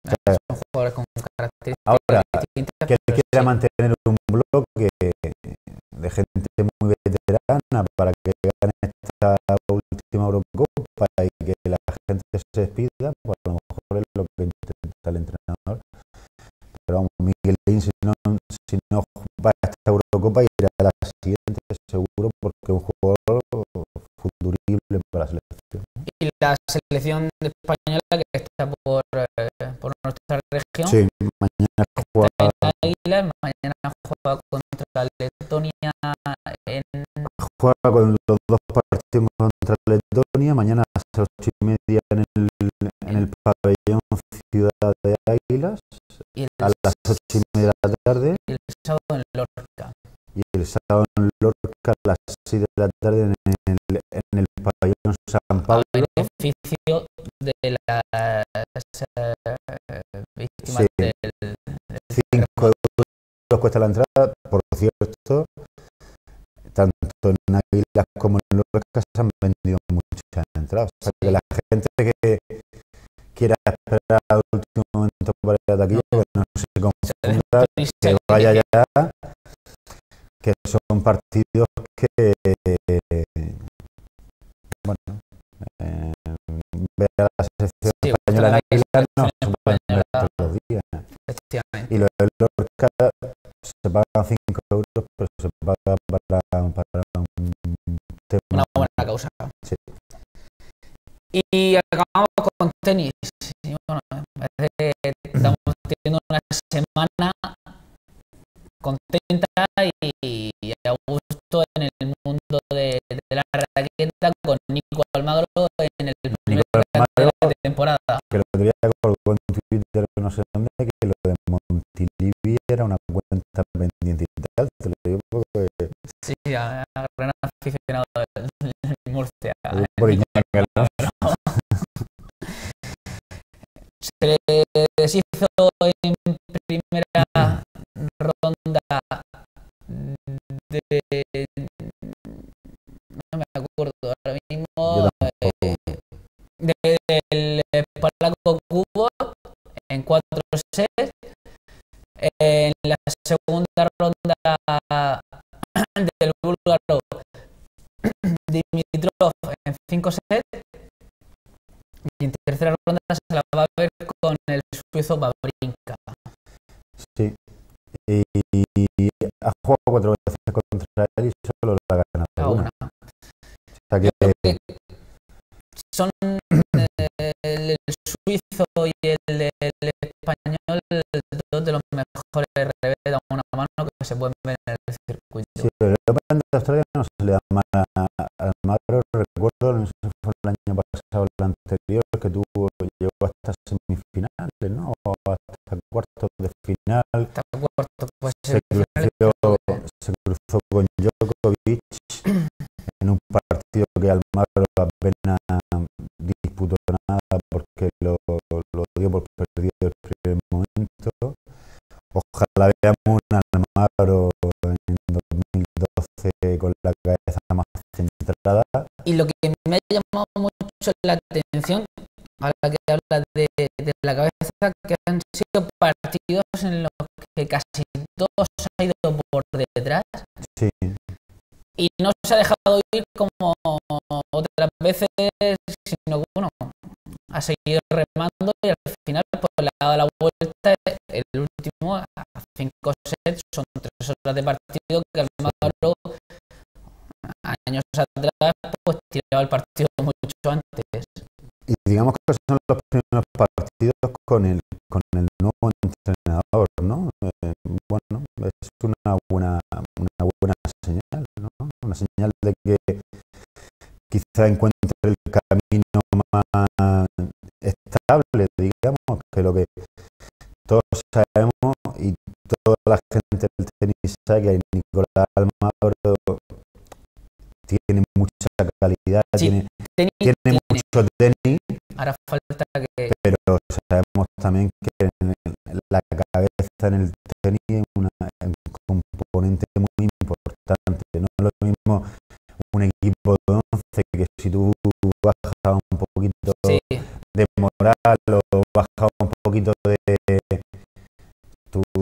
S6: O sea,
S5: Son jugadores con características
S6: ahora,
S5: distintas,
S6: que él
S5: pero
S6: quiera
S5: sí.
S6: mantener un bloque de gente muy veterana para que gane esta última Eurocopa y que la gente se despida, pues a lo mejor es lo que intenta el entrenador. Pero vamos, Miguelín, si no va a esta Eurocopa, irá a la siguiente seguro, porque es un jugador futurible para la selección.
S5: Y la selección española que está por nuestra región,
S6: Sí, mañana juega,
S5: está en Águilas, mañana juega contra Letonia
S6: juega con los dos partidos contra Letonia, mañana a las 8:30 en el pabellón Ciudad de Águilas,
S5: y
S6: a las 8:30 de la tarde,
S5: el sábado en Lorca.
S6: y el sábado en Lorca a las 6 de la tarde en el pabellón San Pablo.
S5: A beneficio de las víctimas
S6: Sí.
S5: del
S6: 5 euros cuesta la entrada, por cierto, tanto en Águilas como en Lorca se han vendido muchas entradas. O sea, que la gente que quiera esperar al último momento para ir a la taquilla, que no se confunda, que vaya ya, que son partidos que, bueno, ver a la selección española en Águilas no se pueden ver todos los días. Y lo de Lorca se pagan 5 euros, pero se paga para un tema.
S5: Una buena causa.
S6: Sí.
S5: Y acabamos con tenis. Y bueno, estamos teniendo una semana contenta y a gusto en el mundo de la raqueta con Nico Almagro en el primer cartel de temporada.
S6: Que lo diría con Twitter, no sé dónde, que lo de Montilivi era una cuenta pendiente y tal, te lo digo porque...
S5: Sí, a gran aficionado del Murcia.
S6: por Iñaki, ¿no?
S5: Se les hizo en primera ronda de... no me acuerdo ahora mismo, del polaco Kubo en 4 sets. En la segunda ronda del búlgaro Dimitrov en 5 sets. Y en tercera ronda se la va a ver con el suizo Wawrinka.
S6: Sí. Y ha jugado 4 veces contra él y solo lo ha ganado una. O sea que
S5: Son el suizo y el español, dos de los mejores revés a una mano que se pueden ver en el circuito.
S6: sí, el Open de Australia no se le da mal a Almagro. Recuerdo, no sé si fue el año pasado o el anterior, que llegó hasta semifinales, ¿no? O hasta cuartos de final.
S5: Hasta cuarto, pues
S6: Se cruzó con Djokovic en un partido que Almagro apenas disputó nada porque lo dio por perdido el primer momento. Ojalá veamos un Almagro en 2012 con la cabeza más centrada.
S5: Y lo que me ha llamado mucho la atención, ahora que hablas de la cabeza, que han sido partidos en los que casi todos ha ido por detrás.
S6: Sí.
S5: Y no se ha dejado ir como otras veces, sino que bueno, a seguir remando y al final pues le ha dado la vuelta. El último a 5 sets, son 3 horas de partido que Almagro años atrás pues tiraba el partido mucho antes.
S6: Y digamos que son los primeros partidos con el nuevo entrenador, ¿no? Bueno, es una buena señal, ¿no? Una señal de que quizá encuentre el camino más estable, digamos, que lo que todos sabemos y toda la gente del tenis sabe, que Nicolás Almagro tiene mucha calidad,
S5: Sí,
S6: tiene mucho tenis,
S5: ahora falta que...
S6: pero sabemos también que la cabeza en el tenis es un componente muy importante. No es lo mismo un equipo de 11 que si tú bajas un poquito
S5: Sí.
S6: de moral o bajas un poquito de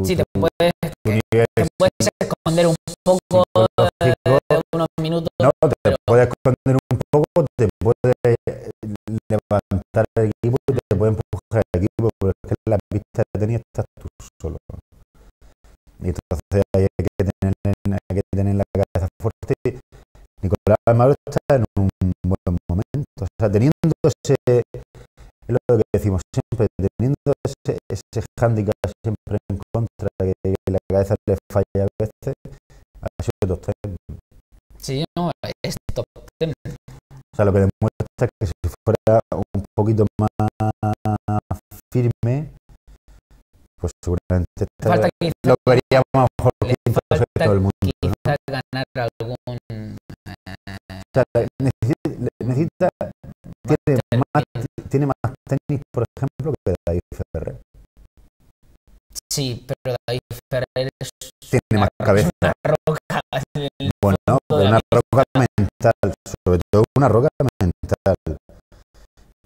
S5: Sí, te puedes
S6: nivel
S5: esconder un poco
S6: psicológico.
S5: unos minutos.
S6: No, te
S5: pero
S6: puedes esconder un poco, te puedes levantar el equipo y te puede empujar el equipo, pero es que en la pista de tenis estás tú solo. Y entonces hay que tener la cabeza fuerte. Nicolás Almagro está en un buen momento. O sea, teniendo ese, es lo que decimos siempre, teniendo ese hándicap siempre en contra, que la cabeza le falla a veces, ha sido top 10.
S5: sí, no, es top 10.
S6: O sea, lo que demuestra es que si fuera un poquito más firme, pues seguramente
S5: Falta
S6: lo veríamos a lo mejor
S5: le
S6: quinto o
S5: falta
S6: sexto del mundo, ¿no?
S5: quizá ganar algún
S6: O sea, necesita tiene más tenis, por ejemplo, que David Ferrer.
S5: sí, pero David Ferrer
S6: Tiene más cabeza.
S5: una roca.
S6: Bueno, pero una roca mental, sobre todo una roca mental.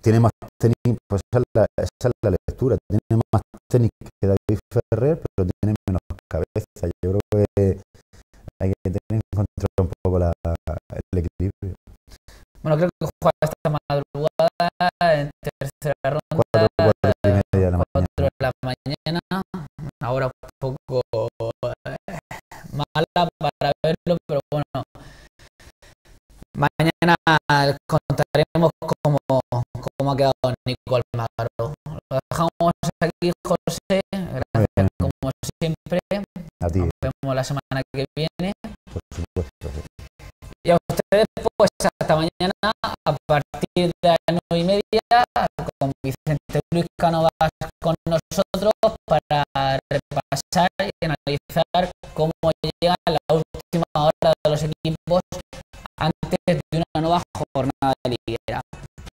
S6: Tiene más tenis, pues esa es la lectura. Tiene más tenis que David Ferrer, pero tiene menos cabeza. Yo creo que hay que tener en control un poco el equilibrio.
S5: Bueno, creo que juega esta madrugada en tercera ronda,
S6: 4:30 de la
S5: 4
S6: mañana.
S5: de la mañana, una hora un poco mala para verlo, pero bueno, mañana contaremos cómo ha quedado Nico Almagro. Lo dejamos aquí, José, gracias como siempre,
S6: A ti,
S5: nos vemos la semana que viene.
S6: por supuesto.
S5: Y a ustedes, pues hasta mañana a partir de las 9:30 con Vicente Luis Cánovas con nosotros para repasar repasar y analizar cómo llega la última hora de los equipos antes de una nueva jornada de liguera.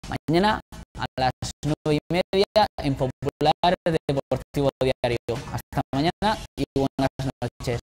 S5: Mañana a las 9:30 en Popular Deportivo Diario. Hasta mañana y buenas noches.